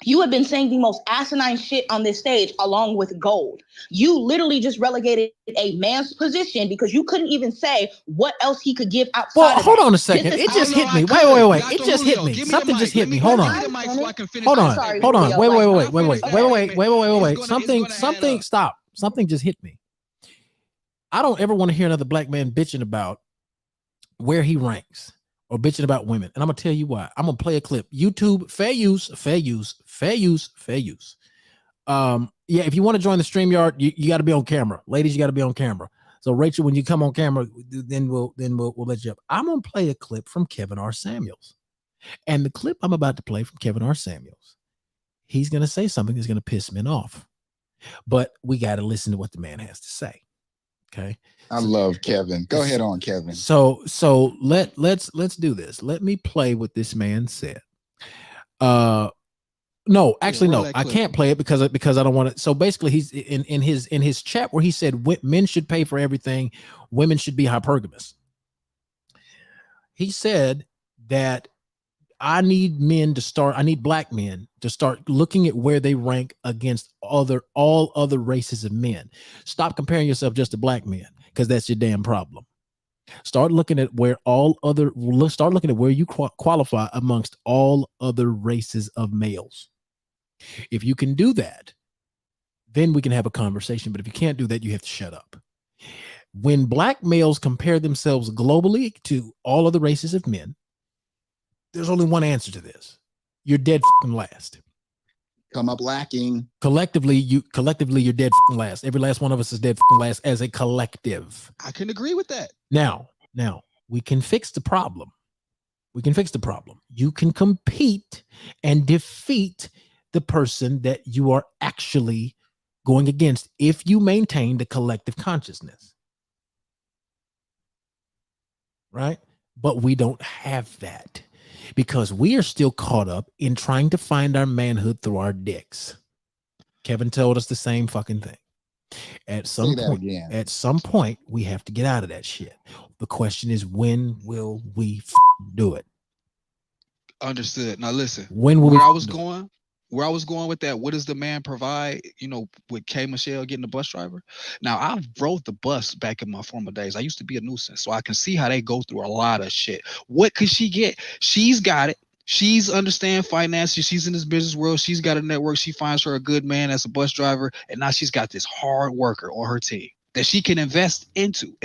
You have been saying the most asinine shit on this stage along with gold. You literally just relegated a man's position because you couldn't even say what else he could give outside. Well, hold on a second. It just hit me. Wait. It just hit me. Something just hit me. Hold on. Wait. Something. Stop. Something just hit me. I don't ever want to hear another black man bitching about where he ranks or bitching about women. And I'm going to tell you why. I'm going to play a clip. YouTube, fair use. Yeah, if you want to join the StreamYard, you got to be on camera. Ladies, you got to be on camera. So Rachel, when you come on camera, then we'll let you up. I'm going to play a clip from Kevin R. Samuels. And the clip I'm about to play from Kevin R. Samuels, he's going to say something that's going to piss men off. But we got to listen to what the man has to say. Okay. I love Kevin. Go ahead on, Kevin. So let's do this. Let me play what this man said. No, actually, no, I can't play it because I don't want it. So basically, he's in his chat where he said men should pay for everything, women should be hypergamous. He said that I need black men to start looking at where they rank against all other races of men. Stop comparing yourself just to black men, because that's your damn problem. Start looking at where you qualify amongst all other races of males. If you can do that, then we can have a conversation. But if you can't do that, you have to shut up. When black males compare themselves globally to all other races of men, there's only one answer to this. You're dead fucking last. Come up lacking. Collectively, you're dead fucking last. Every last one of us is dead fucking last as a collective. I can agree with that. Now, we can fix the problem. You can compete and defeat the person that you are actually going against if you maintain the collective consciousness. Right? But we don't have that because we are still caught up in trying to find our manhood through our dicks. Kevin told us the same fucking thing. At some point, we have to get out of that shit. The question is, when will we do it? Understood. Now listen, where I was going with that, what does the man provide? With K. Michelle getting the bus driver. Now I rode the bus back in my former days. I used to be a nuisance, so I can see how they go through a lot of shit. What could she get? She's got it. She's understand finances. She's in this business world. She's got a network. She finds her a good man as a bus driver, and now she's got this hard worker on her team that she can invest into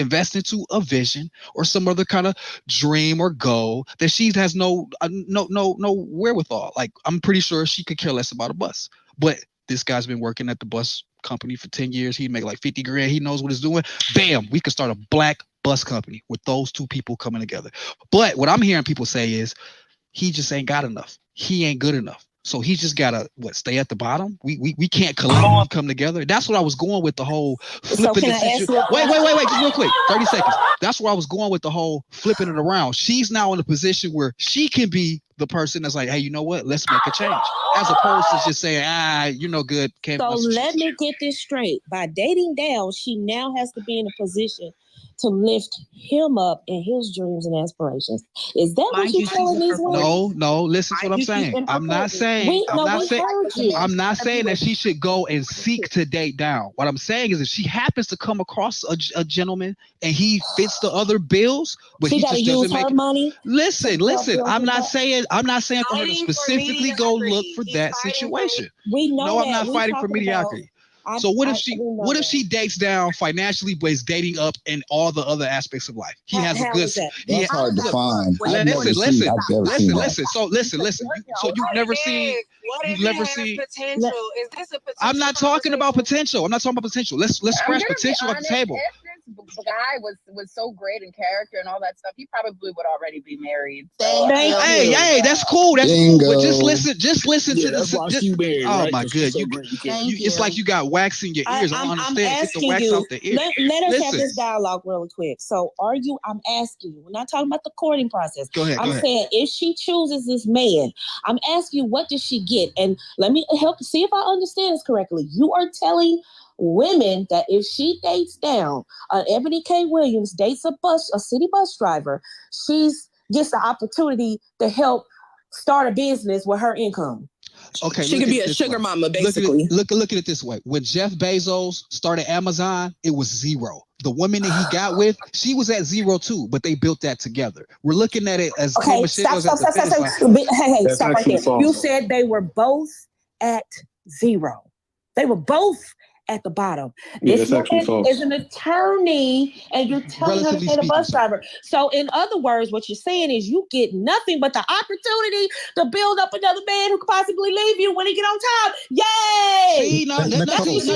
a vision or some other kind of dream or goal that she has no wherewithal. Like, I'm pretty sure she could care less about a bus, but this guy's been working at the bus company for 10 years. He make like 50 grand. He knows what he's doing. Bam, we could start a black bus company with those two people coming together. But what I'm hearing people say is he just ain't got enough. He ain't good enough. So he's just gotta stay at the bottom. We can't collectively come together. That's what I was going with the whole flipping the situation. Wait, just real quick, 30 seconds. That's where I was going with the whole flipping it around. She's now in a position where she can be the person that's like, hey, you know what? Let's make a change. As opposed to just saying, you're no good. So let me get this straight. By dating down, she now has to be in a position to lift him up in his dreams and aspirations. Is that what you're telling these women? No. Listen to what I'm saying. I'm not saying that she should go and seek to date down. What I'm saying is if she happens to come across a gentleman and he fits the other bills, but she he just doesn't make money. Listen. I'm not saying for her to specifically go look for that situation. We know no, I'm not fighting for mediocrity. So what if she dates down financially, but is dating up in all the other aspects of life? He has a good. That's hard to find. Listen. So you've never seen. You've never seen potential. Is this a potential? I'm not talking about potential. I'm not talking about potential. Let's scratch potential at the table. If this guy was so great in character and all that stuff, he probably would already be married. Hey, that's cool. That's cool. But just listen to the. Oh my god, it's like you got wax in your ears. I don't understand. Get the wax out the ear. Let us have this dialogue really quick. So I'm asking you, we're not talking about the courting process. Go ahead. I'm saying if she chooses this man, I'm asking you, what does she get? And let me help see if I understand this correctly. You are telling women that if she dates down, Eboni K. Williams dates a city bus driver, she's gets the opportunity to help start a business with her income. Okay, she could be a sugar mama, basically. Look at it this way. When Jeff Bezos started Amazon, it was zero. The woman that he got with, she was at zero too, but they built that together. We're looking at it as okay. Stop right there. False. You said they were both at zero. They were both at the bottom. This woman is an attorney, and you're telling her to be a bus driver. So, in other words, what you're saying is you get nothing but the opportunity to build up another man who could possibly leave you when he get on top. Yay! See,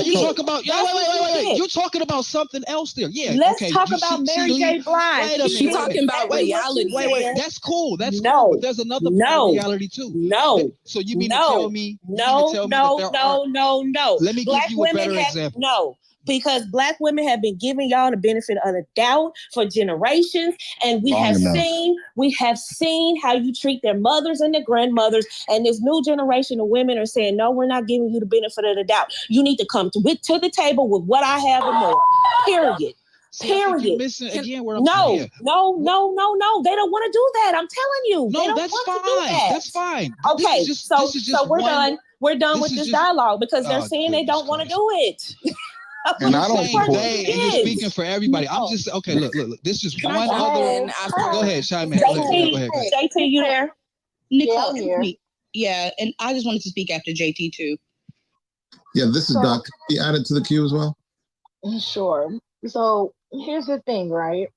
you talk about. Wait. You're talking about something else there. Yeah. Let's talk about Mary J. Blige. She's talking about reality. Wait. That's cool. That's cool. But there's another part of reality too. So you mean to tell me? No. Let me give you a better example. No, because Black women have been giving y'all the benefit of the doubt for generations, and we have seen how you treat their mothers and their grandmothers, and this new generation of women are saying, no, we're not giving you the benefit of the doubt. You need to come to the table with what I have and more. Period. Period. Again, no. They don't want to do that. I'm telling you. No, that's fine. That's fine. Okay, so we're done. We're done with this dialogue because they're saying they don't want to do it. And I don't support it. And you're speaking for everybody. I'm just okay. Look. This is one other. Go ahead, chime in. JT, you there? Nicole, Yeah, and I just wanted to speak after JT too. Yeah, this is Doc. Can you add it to the queue as well? Sure. So here's the thing, right?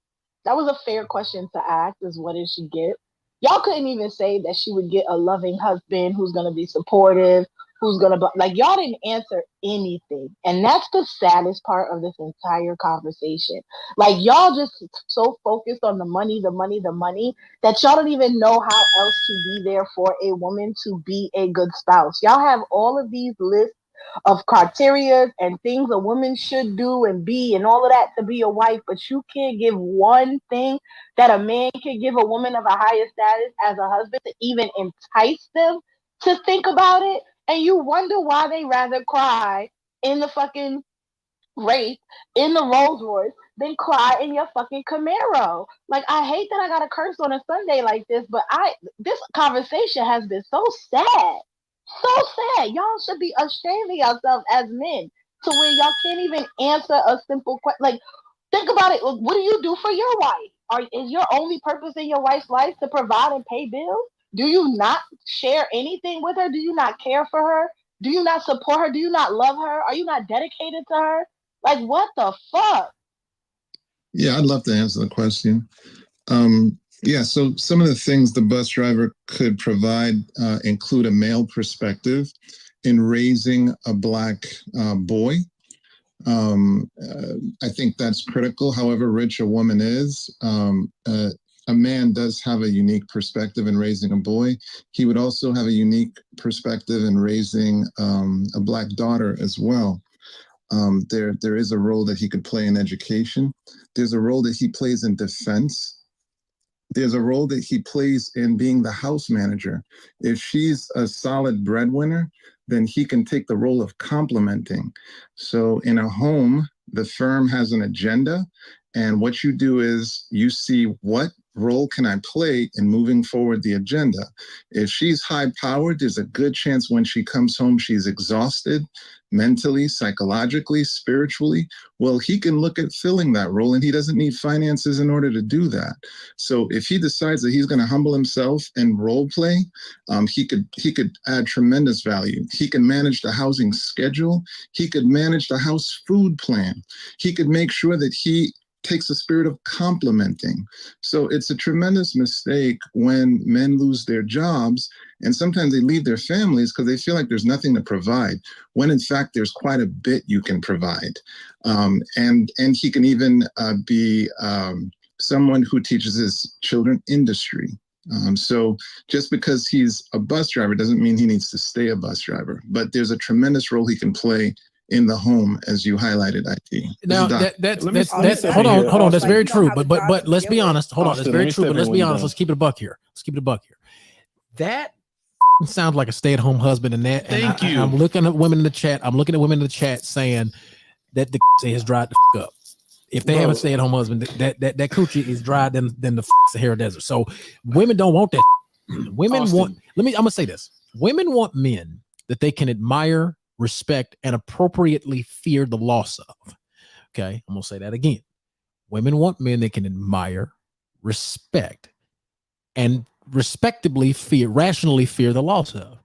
That was a fair question to ask, is what did she get? Y'all couldn't even say that she would get a loving husband who's going to be supportive, who's going to, like, y'all didn't answer anything. And that's the saddest part of this entire conversation. Like, y'all just so focused on the money, the money, the money, that y'all don't even know how else to be there for a woman to be a good spouse. Y'all have all of these lists of criteria and things a woman should do and be and all of that to be a wife, but you can't give one thing that a man can give a woman of a higher status as a husband to even entice them to think about it. And you wonder why they rather cry in the fucking race in the Rolls Royce than cry in your fucking Camaro. Like, I hate that I got to curse on a Sunday like this, but this conversation has been so sad. So sad. Y'all should be ashamed of yourselves as men to where y'all can't even answer a simple question. Like, think about it. What do you do for your wife? Is your only purpose in your wife's life to provide and pay bills? Do you not share anything with her? Do you not care for her? Do you not support her? Do you not love her? Are you not dedicated to her? Like, what the fuck? Yeah, I'd love to answer the question. Yeah, so some of the things the bus driver could provide include a male perspective in raising a Black boy. I think that's critical. However rich a woman is, a man does have a unique perspective in raising a boy. He would also have a unique perspective in raising a Black daughter as well. There is a role that he could play in education. There's a role that he plays in defense. There's a role that he plays in being the house manager. If she's a solid breadwinner, then he can take the role of complementing. So in a home, the firm has an agenda, and what you do is you see what role can I play in moving forward the agenda. If she's high-powered, there's a good chance when she comes home, she's exhausted mentally, psychologically, spiritually. Well, he can look at filling that role, and he doesn't need finances in order to do that. So if he decides that he's going to humble himself and role play, he could add tremendous value. He can manage the housing schedule. He could manage the house food plan. He could make sure that he takes a spirit of complimenting. So it's a tremendous mistake when men lose their jobs, and sometimes they leave their families because they feel like there's nothing to provide, when in fact there's quite a bit you can provide. And he can even be someone who teaches his children industry. So just because he's a bus driver doesn't mean he needs to stay a bus driver, but there's a tremendous role he can play in the home, as you highlighted, IT. Now that's hold on. That's very true. But let's be honest. Hold on. That's very true. But let's be honest. Let's keep it a buck here. That sounds like a stay-at-home husband, and that. Thank you. I'm looking at women in the chat. I'm looking at women in the chat saying that the has dried the up. If they have a stay-at-home husband, that coochie is dried than the Sahara Desert. So women don't want that. Women want. I'm gonna say this. Women want men that they can admire, respect, and appropriately fear the loss of. Okay, I'm gonna say that again. Women want men they can admire, respect, and respectably rationally fear the loss of.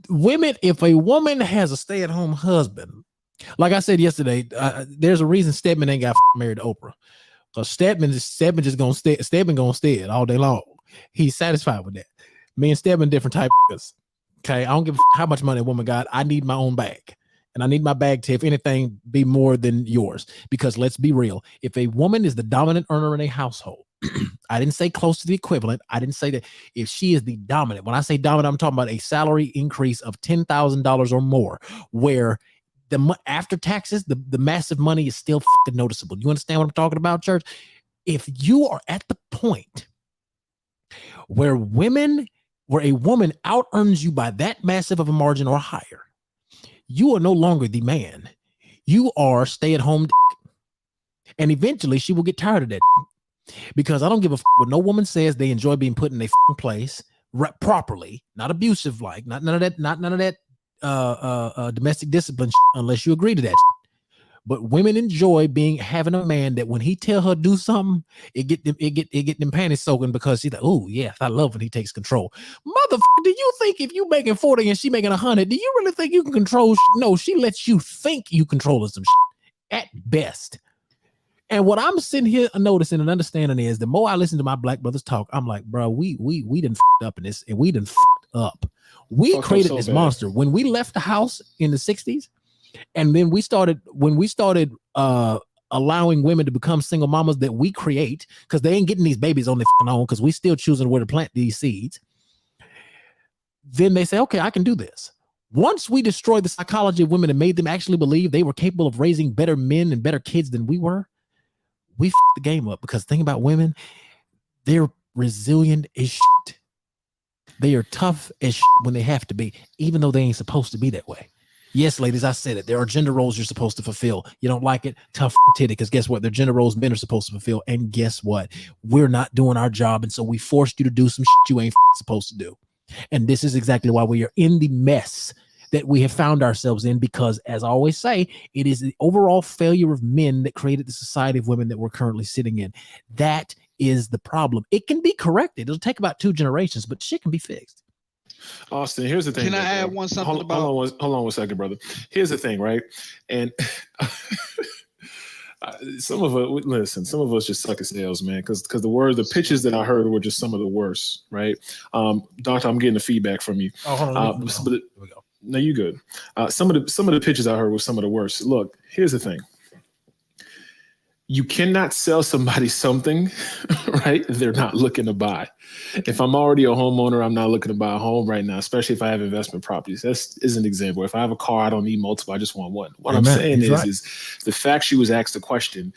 Women, if a woman has a stay-at-home husband, like I said yesterday, there's a reason Stedman ain't got married to Oprah. Because Stedman just gonna stay. Stedman gonna stay it all day long. He's satisfied with that. Me and Stedman different type of. Okay, I don't give how much money a woman got. I need my own bag. And I need my bag to, if anything, be more than yours. Because let's be real. If a woman is the dominant earner in a household, I didn't say close to the equivalent. I didn't say that. If she is the dominant, when I say dominant, I'm talking about a salary increase of $10,000 or more, where after taxes, the massive money is still noticeable. You understand what I'm talking about, church? If you are at the point where a woman out earns you by that massive of a margin or higher, you are no longer the man. You are stay-at-home, and eventually she will get tired of that. Because I don't give a what no woman says. They enjoy being put in a place properly, not abusive, like none of that domestic discipline unless you agree to that. But women enjoy having a man that when he tell her do something, it get them panties soaking because she's like, oh yeah, I love when he takes control. Motherfucker, do you think if you making 40 and she making 100, do you really think you can control? No, she lets you think you controlling some shit at best. And what I'm sitting here noticing and understanding is the more I listen to my black brothers talk, I'm like, bro, we done fucked up in this, and we done fucked up. We created this monster when we left the house in the 60s. And then when we started allowing women to become single mamas that we create, because they ain't getting these babies on their own, because we still choosing where to plant these seeds. Then they say, okay, I can do this. Once we destroyed the psychology of women and made them actually believe they were capable of raising better men and better kids than we were, we fucked the game up. Because the thing about women, they're resilient as shit. They are tough as shit when they have to be, even though they ain't supposed to be that way. Yes, ladies, I said it. There are gender roles you're supposed to fulfill. You don't like it? Tough titty, because guess what? They're gender roles men are supposed to fulfill. And guess what? We're not doing our job. And so we forced you to do some shit you ain't supposed to do. And this is exactly why we are in the mess that we have found ourselves in, because, as I always say, it is the overall failure of men that created the society of women that we're currently sitting in. That is the problem. It can be corrected. It'll take about 2 generations, but shit can be fixed. Austin, here's the thing. Can I add one something hold on one second, brother. Here's the thing, right? And some of us just suck at sales, man, because the pitches that I heard were just some of the worst, right? Doctor, I'm getting the feedback from you. Oh, hold on. Here we go. No, you good. Some of the pitches I heard were some of the worst. Look, here's the thing. You cannot sell somebody something, right, they're not looking to buy. If I'm already a homeowner, I'm not looking to buy a home right now, especially if I have investment properties. That's is an example. If I have a car, I don't need multiple. I just want one. What I'm saying is the fact she was asked the question,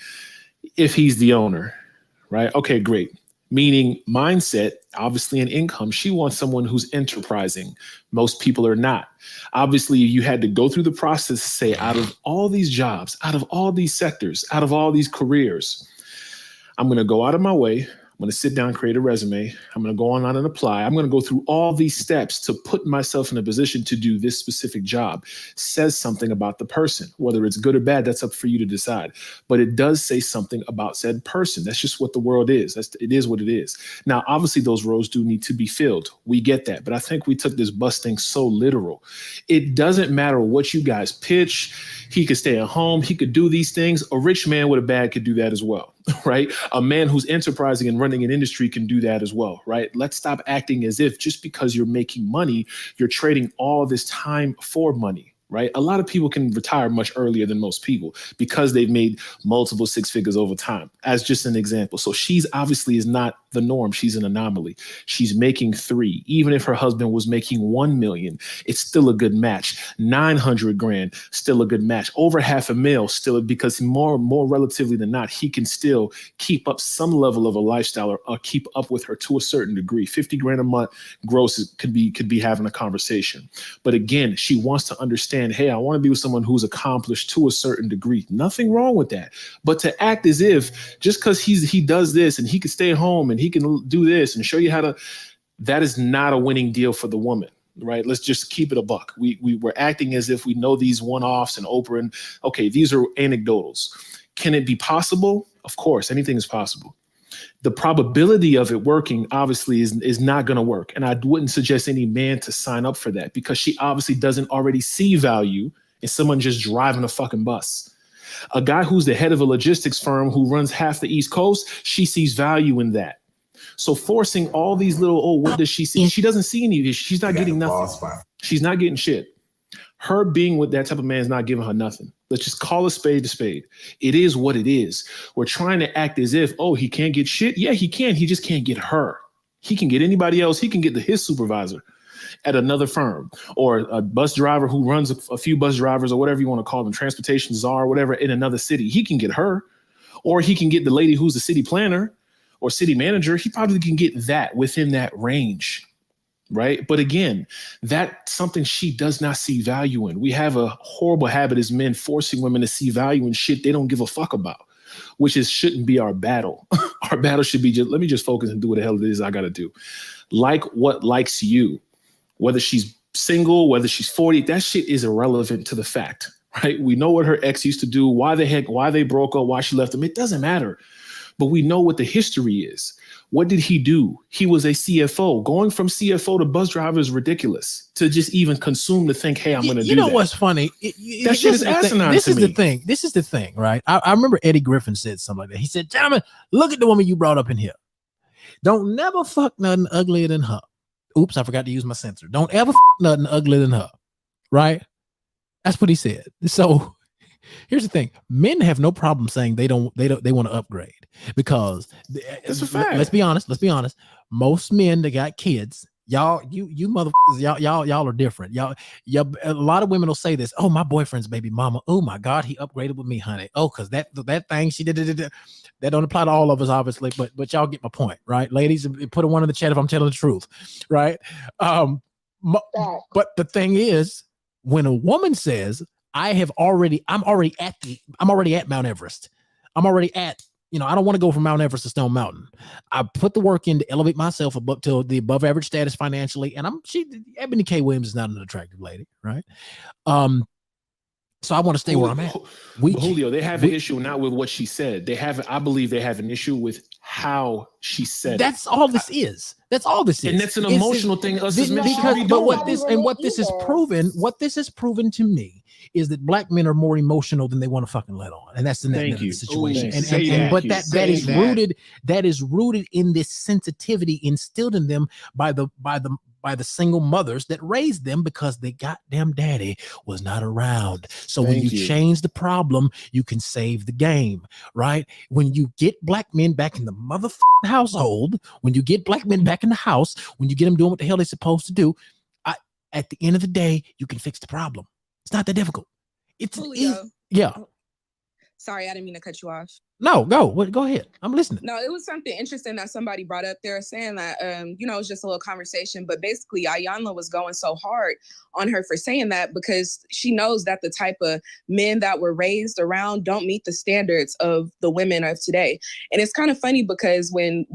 if he's the owner, right? Okay, great. Meaning mindset, obviously, an income. She wants someone who's enterprising. Most people are not. Obviously, you had to go through the process to say, out of all these jobs, out of all these sectors, out of all these careers, I'm going to go out of my way. I'm going to sit down, create a resume. I'm going to go online and apply. I'm going to go through all these steps to put myself in a position to do this specific job. Says something about the person, whether it's good or bad, that's up for you to decide. But it does say something about said person. That's just what the world is. It is what it is. Now, obviously, those roles do need to be filled. We get that. But I think we took this bus thing so literal. It doesn't matter what you guys pitch. He could stay at home. He could do these things. A rich man with a bag could do that as well, right? A man who's enterprising and running an industry can do that as well, right? Let's stop acting as if just because you're making money, you're trading all this time for money, right? A lot of people can retire much earlier than most people because they've made multiple 6 figures over time, as just an example. So she's obviously is not the norm. She's an anomaly. She's making 3. Even if her husband was making 1 million, it's still a good match. 900 grand, still a good match. Over $500,000, still, because more relatively than not, he can still keep up some level of a lifestyle or keep up with her to a certain degree. 50 grand a month gross could be having a conversation. But again, she wants to understand, hey, I want to be with someone who's accomplished to a certain degree. Nothing wrong with that. But to act as if just because he does this and he can stay home and he can do this and show you how to, that is not a winning deal for the woman, right? Let's just keep it a buck. We're acting as if we know these one-offs and Oprah, and okay, these are anecdotals. Can it be possible? Of course, anything is possible. The probability of it working obviously is not going to work. And I wouldn't suggest any man to sign up for that, because she obviously doesn't already see value in someone just driving a fucking bus. A guy who's the head of a logistics firm who runs half the East Coast, she sees value in that. So forcing all these little, what does she see? She doesn't see any of this. She's not getting nothing. She's not getting shit. Her being with that type of man is not giving her nothing. Let's just call a spade a spade. It is what it is. We're trying to act as if, he can't get shit. Yeah, he can. He just can't get her. He can get anybody else. He can get his supervisor at another firm, or a bus driver who runs a few bus drivers, or whatever you want to call them, transportation czar, whatever, in another city. He can get her, or he can get the lady who's the city planner or city manager. He probably can get that within that range. Right. But again, that's something she does not see value in. We have a horrible habit as men forcing women to see value in shit they don't give a fuck about, which shouldn't be our battle. Our battle should be let me just focus and do what the hell it is I got to do. Like what likes you, whether she's single, whether she's 40, that shit is irrelevant to the fact. right? We know what her ex used to do, why they broke up, why she left him. It doesn't matter. But we know what the history is. What did he do? He was a CFO. Going from CFO to bus driver is ridiculous. To just even consume to think, hey, I'm going to do that. You know what's funny? That shit is asinine This to is me. the thing. This is the thing, right? I remember Eddie Griffin said something like that. He said, gentlemen, look at the woman you brought up in here. Don't never fuck nothing uglier than her. Oops, I forgot to use my censor. Don't ever fuck nothing uglier than her. Right? That's what he said. So here's the thing: men have no problem saying they want to upgrade because that's a fact. Let's be honest. Most men that got kids, you motherfuckers, y'all are different. Y'all, a lot of women will say this. Oh, my boyfriend's baby mama. Oh my God, he upgraded with me, honey. Oh, because that thing she did. That don't apply to all of us, obviously, but y'all get my point, right? Ladies, put a one in the chat if I'm telling the truth, right? But the thing is, when a woman says, I'm already at Mount Everest. I'm already at, I don't want to go from Mount Everest to Stone Mountain. I put the work in to elevate myself above to the above average status financially. And Eboni K. Williams is not an attractive lady, right? So I want to stay where I'm at. Julio, they have an issue not with what she said. I believe they have an issue with how she said That's all this is. That's all this is. And that's an emotional thing us as men should be doing. What this has proven to me is that black men are more emotional than they want to fucking let on. And that's the net of the situation. But that is rooted in this sensitivity instilled in them by the single mothers that raised them because their goddamn daddy was not around. So when you change the problem, you can save the game, right? When you get black men back in the motherfucking household, when you get black men back in the house, when you get them doing what the hell they're supposed to do, at the end of the day, you can fix the problem. It's not that difficult. Yeah. Sorry, I didn't mean to cut you off. No, go ahead. I'm listening. No, it was something interesting that somebody brought up there saying that, it's just a little conversation, but basically Ayanla was going so hard on her for saying that because she knows that the type of men that were raised around don't meet the standards of the women of today. And it's kind of funny because when,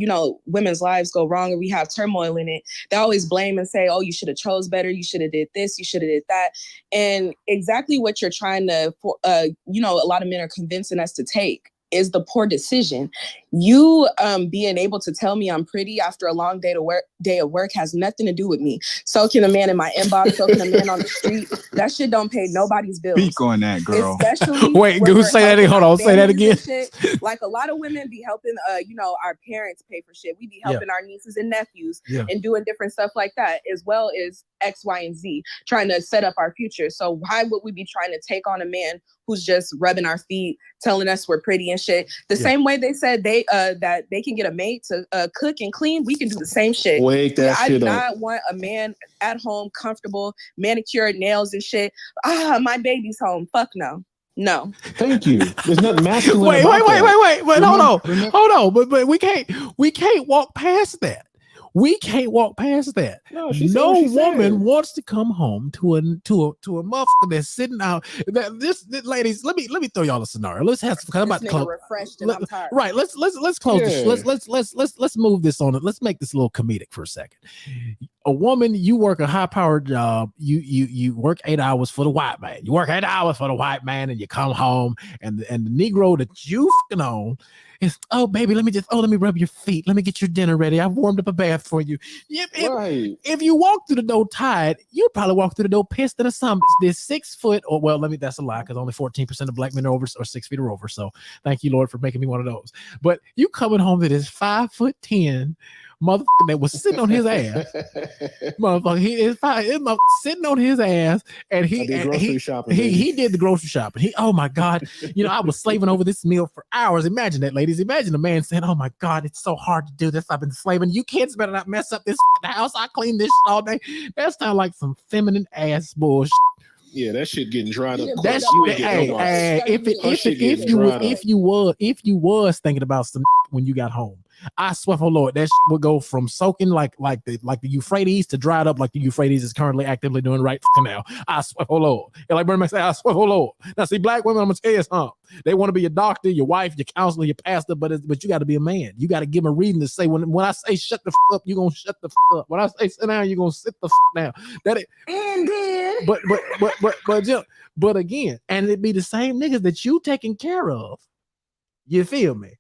women's lives go wrong or we have turmoil in it, they always blame and say, oh, you should have chose better. You should have did this. You should have did that. And exactly what you're trying to, a lot of men are convincing us to take is the poor decision. You being able to tell me I'm pretty after a long day of work has nothing to do with me. So can a man in my inbox, so can a man on the street. That shit don't pay nobody's bills. Speak on that, girl. Especially wait, Goose, say that again. Hold on, say that again. Like a lot of women be helping our parents pay for shit. We be helping our nieces and nephews and doing different stuff like that, as well as X, Y, and Z, trying to set up our future. So why would we be trying to take on a man who's just rubbing our feet, telling us we're pretty and shit? The same way they said that they can get a maid to cook and clean, we can do the same shit. Wake that I shit do up. not want a man at home, comfortable, manicured nails and shit. My baby's home. Fuck no. No. Thank you. There's nothing masculine. Wait. But remember, hold on. But we can't walk past that. We can't walk past that. No woman wants to come home to a motherfucker that's sitting out. Ladies, let me throw y'all a scenario. Let's have some. I'm about to close. Refreshed and I'm tired. Right. Let's close this. Let's move this on. Let's make this a little comedic for a second. A woman, you work a high-powered job. You work 8 hours for the white man. You work 8 hours for the white man, and you come home, and the Negro that you fucking on is, oh baby, let me rub your feet. Let me get your dinner ready. I've warmed up a bath for you. If you walk through the door tired, you probably walk through the door pissed in a something. This 6 foot, or well, that's a lie because only 14% of black men are over or 6 feet or over. So thank you, Lord, for making me one of those. But you coming home to this 5'10" motherfucker that was sitting on his ass. Motherfucker, he is sitting on his ass, and he did the grocery shopping. Oh my God, I was slaving over this meal for hours. Imagine that, ladies. Imagine a man saying, "Oh my God, it's so hard to do this. I've been slaving. You kids better not mess up this house. I clean this all day." That sounds like some feminine ass bullshit. Yeah, that shit getting dried up. That's if you was thinking about some when you got home, I swear for Lord, that shit would go from soaking like the Euphrates to dried up like the Euphrates is currently actively doing right now. I swear for Lord. And like Bernie say, I swear for Lord. Now see, black women, I'm gonna tell you something. They want to be your doctor, your wife, your counselor, your pastor, but you got to be a man. You got to give them a reason to say when I say shut the f up, you're gonna shut the f up. When I say sit down, you're gonna sit the f down. That it. And then, but again, and it be the same niggas that you taking care of. You feel me?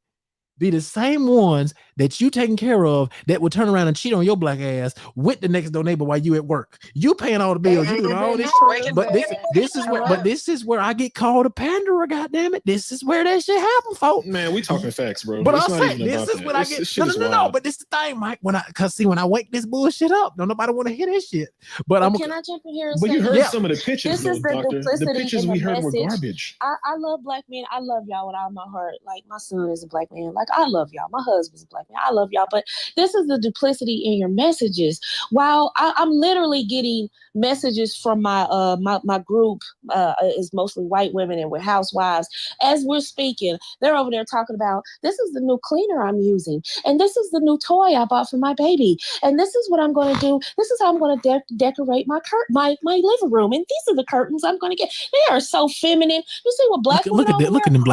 Be the same ones that you taking care of that would turn around and cheat on your black ass with the next door neighbor while you at work. You paying all the bills, you doing all this, but this is where I get called a panderer. Goddamn it, this is where that shit happen, folks. Man, we talking facts, bro. But it's I'm saying this is when I get no. But this is the thing, Mike. When I wake this bullshit up, don't nobody want to hear this shit. But can I jump in here? And but say, you heard some of the pictures, this is the doctor. The pictures we heard were garbage. I love black men. I love y'all with all my heart. Like my son is a black man. Like I love y'all. My husband's a black man. I love y'all. But this is the duplicity in your messages. While I'm literally getting messages from my my group is mostly white women and we're housewives. As we're speaking, they're over there talking about this is the new cleaner I'm using, and this is the new toy I bought for my baby, and this is what I'm going to do. This is how I'm going to decorate my my living room, and these are the curtains I'm going to get. They are so feminine. You see what black look at them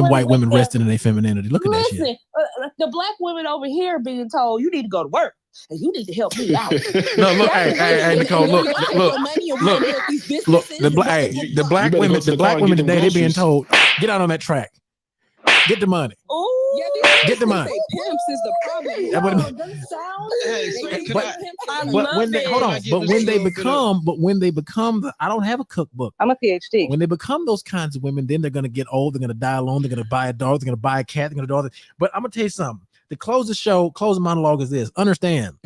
white women resting in their femininity. Look at that shit. The black women over here being told you need to go to work and you need to help me out. No, look, hey, Nicole, look. The black women today, they're being told, get out on that track, get the money. Get the money. Pimps is the problem. But when they become, I don't have a cookbook. I'm a PhD. When they become those kinds of women, then they're gonna get old. They're gonna die alone. They're gonna buy a dog. They're gonna buy a cat. They're gonna do all that. But I'm gonna tell you something. To close the show, closing monologue is this. Understand,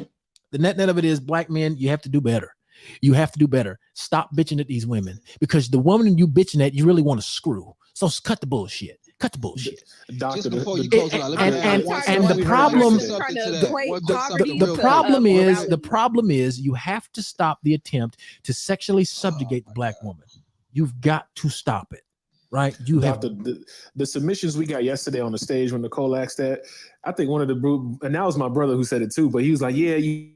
the net of it is, black men, you have to do better. You have to do better. Stop bitching at these women, because the woman you bitching at, you really want to screw. So cut the bullshit. Cut the bullshit. Doctor, before you close it out, and the problem is you have to stop the attempt to sexually subjugate the black woman. You've got to stop it. Right, you have the submissions we got yesterday on the stage when Nicole asked that. I think one of the and that was my brother who said it too, but he was like, "Yeah, you."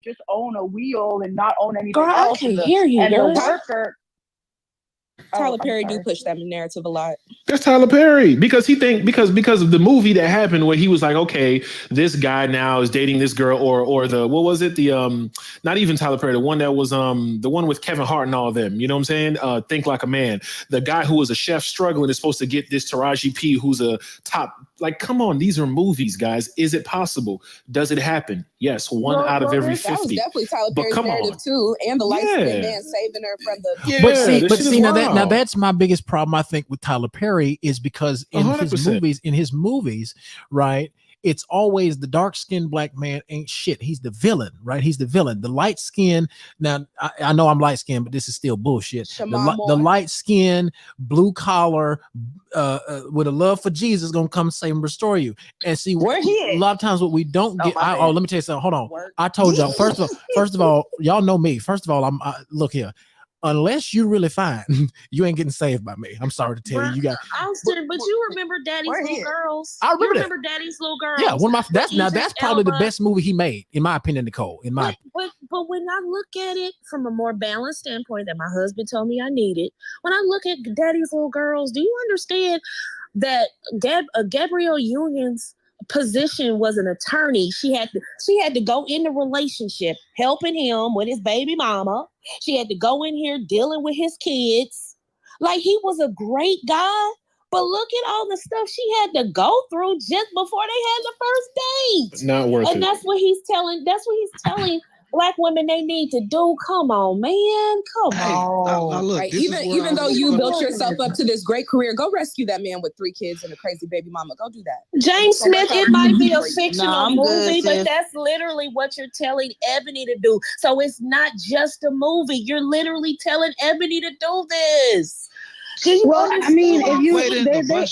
Just own a wheel and not own anything Girl, else. I can't hear you, and girl. the worker. Tyler Perry do push that narrative a lot. That's Tyler Perry, because he think because of the movie that happened where he was like, okay, this guy now is dating this girl, or the what was it, the not even Tyler Perry, the one that was the one with Kevin Hart and all of them, you know what I'm saying? Think Like a Man, the guy who was a chef struggling is supposed to get this Taraji P, who's a top. Like, come on, these are movies, guys. Is it possible? Does it happen? Yes, one out of every 50. That was definitely Tyler Perry's narrative too, and the light-skinned man saving her from the. But see, now that's my biggest problem, I think, with Tyler Perry, is because in his movies, right, it's always the dark-skinned black man ain't shit. He's the villain, right? He's the villain. The light skin. Now I know I'm light skinned, but this is still bullshit. The light skin, blue collar, with a love for Jesus, gonna come save and restore you. And see, where he a lot of times what we don't get. Let me tell you something. Hold on. Work. I told y'all. First of all, y'all know me. First of all, look here. Unless you really fine, you ain't getting saved by me. I'm sorry to tell you. You got Austin, but you remember Daddy's Little Girls? I remember you remember Daddy's Little Girls. Yeah, one of my that's probably the best movie he made, in my opinion, Nicole. But when I look at it from a more balanced standpoint that my husband told me I needed, when I look at Daddy's Little Girls, do you understand that Gabrielle Union's position was an attorney? She had to go in the relationship helping him with his baby mama. She had to go in here dealing with his kids. Like, he was a great guy, but look at all the stuff she had to go through just before they had the first date. Not worth it. And that's what he's telling black women they need to do. Come on, man. Come on. Now look, right. Even though you built yourself up to this great career, go rescue that man with 3 kids and a crazy baby mama. Go do that. James Smith, it might be a fictional movie, but that's literally what you're telling Ebony to do. So it's not just a movie. You're literally telling Ebony to do this. Well, I mean, if you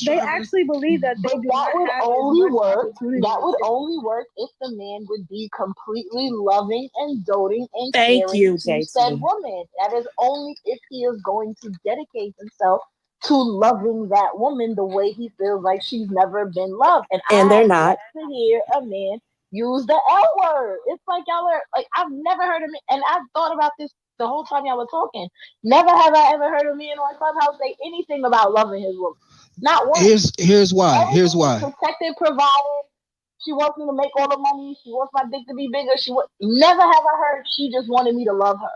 they actually believe that that would only work. That would only work if the man would be completely loving and doting and caring to said woman. That is only if he is going to dedicate himself to loving that woman the way he feels like she's never been loved. And they're not. To hear a man use the L word. It's like y'all are like, I've never heard of it, and I've thought about this the whole time y'all were talking. Never have I ever heard a man on Clubhouse say anything about loving his woman. Not once. Here's why. Everything Here's why. Protected, provided. She wants me to make all the money. She wants my dick to be bigger. Never have I heard she just wanted me to love her.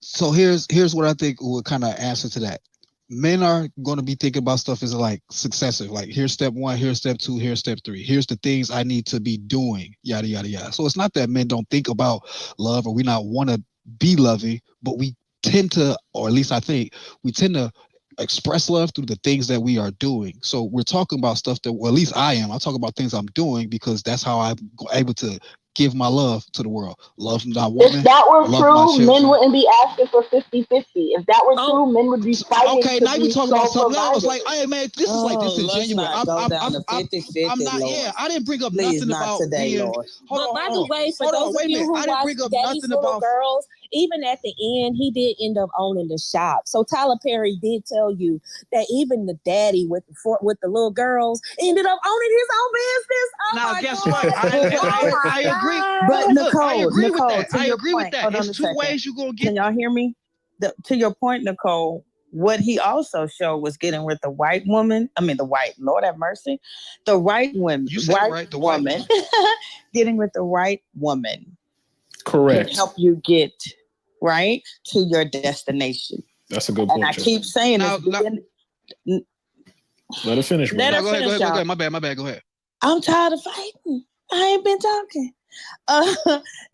So here's what I think will kind of answer to that. Men are going to be thinking about stuff as like successive. Like, here's step 1, here's step 2, here's step 3. Here's the things I need to be doing. Yada yada yada. So it's not that men don't think about love or we not want to be loving, but we tend to, or at least I think, we tend to express love through the things that we are doing. So we're talking about stuff that, well, at least I am. I talk about things I'm doing because that's how I'm able to give my love to the world. Love my woman. If that were true, men wouldn't be asking for 50-50. If that were true, men would be fighting. Okay, now you talking about something else. Like, hey man, this is like disingenuous. I'm not. Yeah, I didn't bring up nothing about today, being. Lord. But by the way, for those of you who watch Daddy's Little Girls, even at the end, he did end up owning the shop. So Tyler Perry did tell you that even the daddy with the little girls ended up owning his own business. Oh now, my guess God. what? I agree. But Nicole, I agree with that. to I your agree point, with that. hold on It's a 2 second. ways you're gonna get. Can y'all hear me? To your point, Nicole, what he also showed was getting with the white woman. I mean, Lord have mercy, the right woman. You said right, the white woman. Getting with the right woman. Correct. Can help you get right to your destination. That's a good point. And I keep saying let her finish. Let her finish. Go ahead. My bad. Go ahead. I'm tired of fighting. I ain't been talking.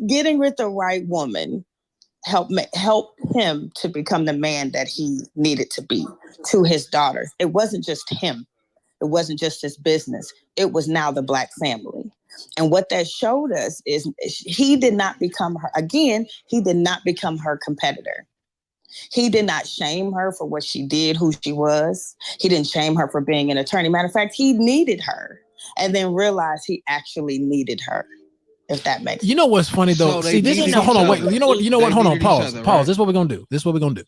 Getting with the right woman help him to become the man that he needed to be to his daughters. It wasn't just him. It wasn't just his business. It was now the Black family. And what that showed us is he did not become her. Again, he did not become her competitor. He did not shame her for what she did, who she was. He didn't shame her for being an attorney. Matter of fact, he needed her and then realized he actually needed her. If that makes sense. You know what's funny though? So See, this is hold on, wait. You know what? Hold on, pause. This is what we're gonna do.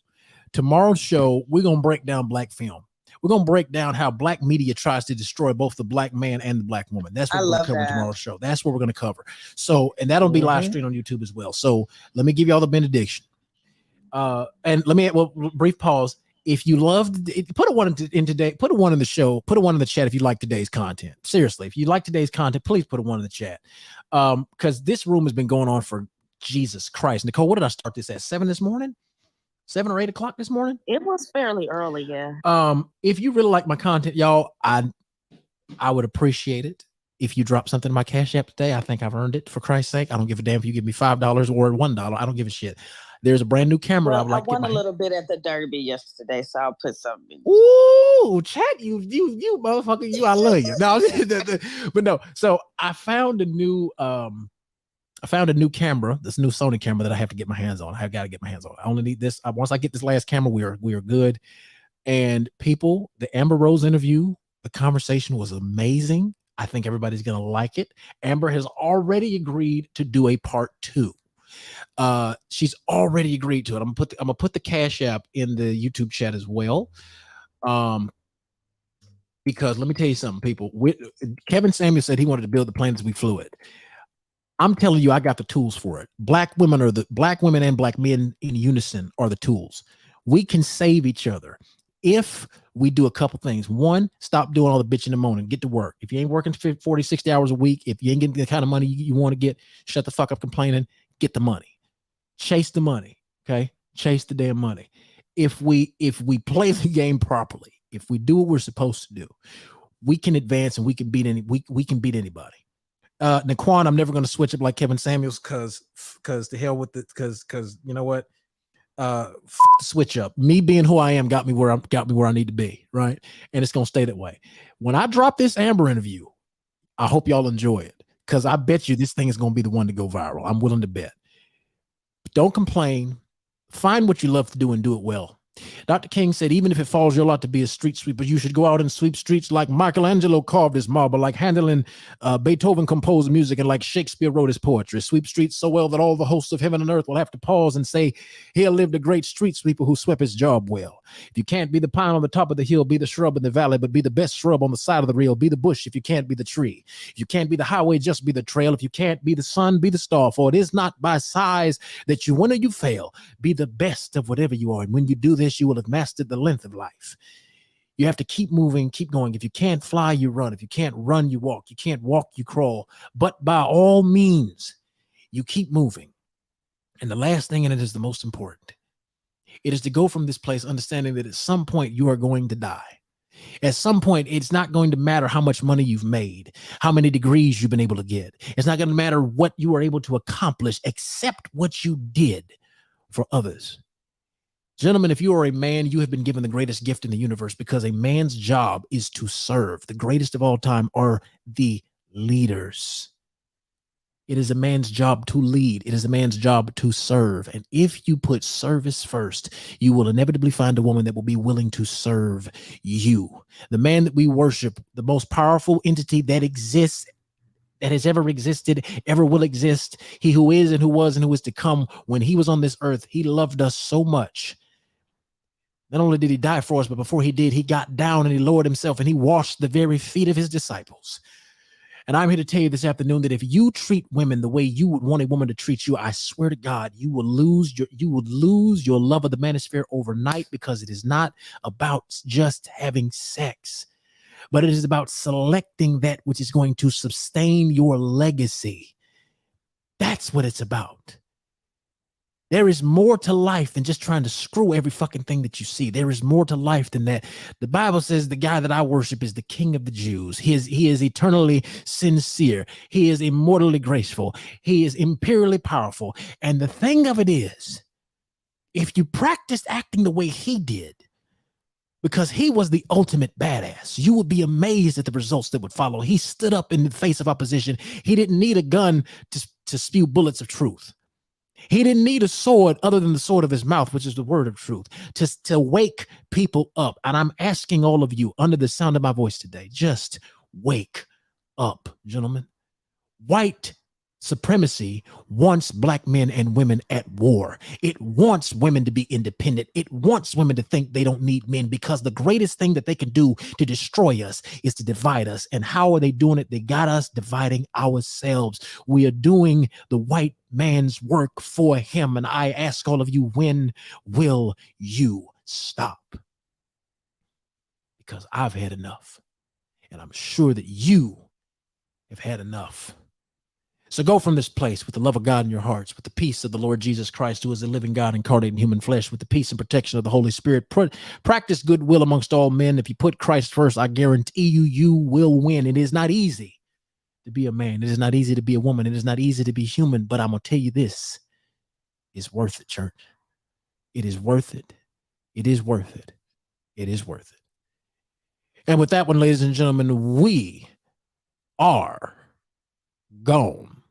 Tomorrow's show, we're gonna break down Black film. We're gonna break down how Black media tries to destroy both the Black man and the Black woman. That's what we're gonna cover in tomorrow's show. That's what we're gonna cover. So, and that'll be live streamed on YouTube as well. So let me give you all the benediction. And let me brief pause. If you loved it, put a 1 in today, put a 1 in the show, put a 1 in the chat if you like today's content. Seriously, if you like today's content, please put a 1 in the chat. Because this room has been going on for Jesus Christ. Nicole, what did I start this at? 7 this morning? 7 or 8 o'clock this morning? It was fairly early, yeah. If you really like my content, y'all, I would appreciate it if you drop something in my Cash App today. I think I've earned it, for Christ's sake. I don't give a damn if you give me $5 or $1. I don't give a shit. There's a brand new camera. Well, I like won a little bit at the Derby yesterday, so I'll put something. Ooh, chat, you motherfucker, you, I love you. No, but no. So I found a new camera, this new Sony camera that I have to get my hands on. I got to get my hands on. I only need this. Once I get this last camera, we are good. And people, the Amber Rose interview, the conversation was amazing. I think everybody's gonna like it. Amber has already agreed to do a part 2. She's already agreed to it. I'm gonna put the Cash App in the YouTube chat as well. Because let me tell you something, people. Kevin Samuel said he wanted to build the plane as we flew it. I'm telling you, I got the tools for it. Black women and black men in unison are the tools. We can save each other if we do a couple things. One, stop doing all the bitching and moaning. Get to work. If you ain't working 40, 60 hours a week, if you ain't getting the kind of money you want to get, shut the fuck up complaining. Get the money. Chase the money. Okay? Chase the damn money. If we play the game properly, if we do what we're supposed to do, we can advance and we can beat we can beat anybody. Naquan, I'm never going to switch up like Kevin Samuels because to hell with it, because you know what, switch up. Me being who I am got me where I need to be, right? And it's going to stay that way. When I drop this Amber interview, I hope y'all enjoy it, because I bet you this thing is going to be the one to go viral. I'm willing to bet. But don't complain. Find what you love to do and do it well. Dr. King said, even if it falls your lot to be a street sweeper, you should go out and sweep streets like Michelangelo carved his marble, like Handel Beethoven composed music, and like Shakespeare wrote his poetry. Sweep streets so well that all the hosts of heaven and earth will have to pause and say, here lived a great street sweeper who swept his job well. If you can't be the pine on the top of the hill, be the shrub in the valley, but be the best shrub on the side of the rail. Be the bush if you can't be the tree. If you can't be the highway, just be the trail. If you can't be the sun, be the star. For it is not by size that you win or you fail. Be the best of whatever you are. And when you do this, you will have mastered the length of life. You have to keep moving, keep going. If you can't fly, you run. If you can't run, you walk. You can't walk, you crawl. But by all means, you keep moving. And the last thing, and it is the most important, it is to go from this place understanding that at some point you are going to die. At some point, it's not going to matter how much money you've made, how many degrees you've been able to get. It's not going to matter what you were able to accomplish, except what you did for others. Gentlemen, if you are a man, you have been given the greatest gift in the universe, because a man's job is to serve. The greatest of all time are the leaders. It is a man's job to lead. It is a man's job to serve. And if you put service first, you will inevitably find a woman that will be willing to serve you. The man that we worship, the most powerful entity that exists, that has ever existed, ever will exist, he who is and who was and who is to come, when he was on this earth, he loved us so much. Not only did he die for us, but before he did, he got down and he lowered himself and he washed the very feet of his disciples. And I'm here to tell you this afternoon that if you treat women the way you would want a woman to treat you, I swear to God, you will lose your love of the manosphere overnight, because it is not about just having sex, but it is about selecting that which is going to sustain your legacy. That's what it's about. There is more to life than just trying to screw every fucking thing that you see. There is more to life than that. The Bible says the guy that I worship is the King of the Jews. He is eternally sincere. He is immortally graceful. He is imperially powerful. And the thing of it is, if you practiced acting the way he did, because he was the ultimate badass, you would be amazed at the results that would follow. He stood up in the face of opposition. He didn't need a gun to spew bullets of truth. He didn't need a sword other than the sword of his mouth, which is the word of truth, to wake people up. And I'm asking all of you under the sound of my voice today, just wake up, gentlemen. White supremacy wants black men and women at war. It wants women to be independent. It wants women to think they don't need men, because the greatest thing that they can do to destroy us is to divide us. And how are they doing it? They got us dividing ourselves. We are doing the white man's work for him. And I ask all of you, when will you stop? Because I've had enough. And I'm sure that you have had enough. So go from this place with the love of God in your hearts, with the peace of the Lord Jesus Christ, who is the living God incarnate in human flesh, with the peace and protection of the Holy Spirit. Practice goodwill amongst all men. If you put Christ first, I guarantee you will win. It is not easy to be a man. It is not easy to be a woman. It is not easy to be human. But I'm going to tell you this, it's worth it, church. It is worth it. It is worth it. It is worth it. And with that one, ladies and gentlemen, we are gone.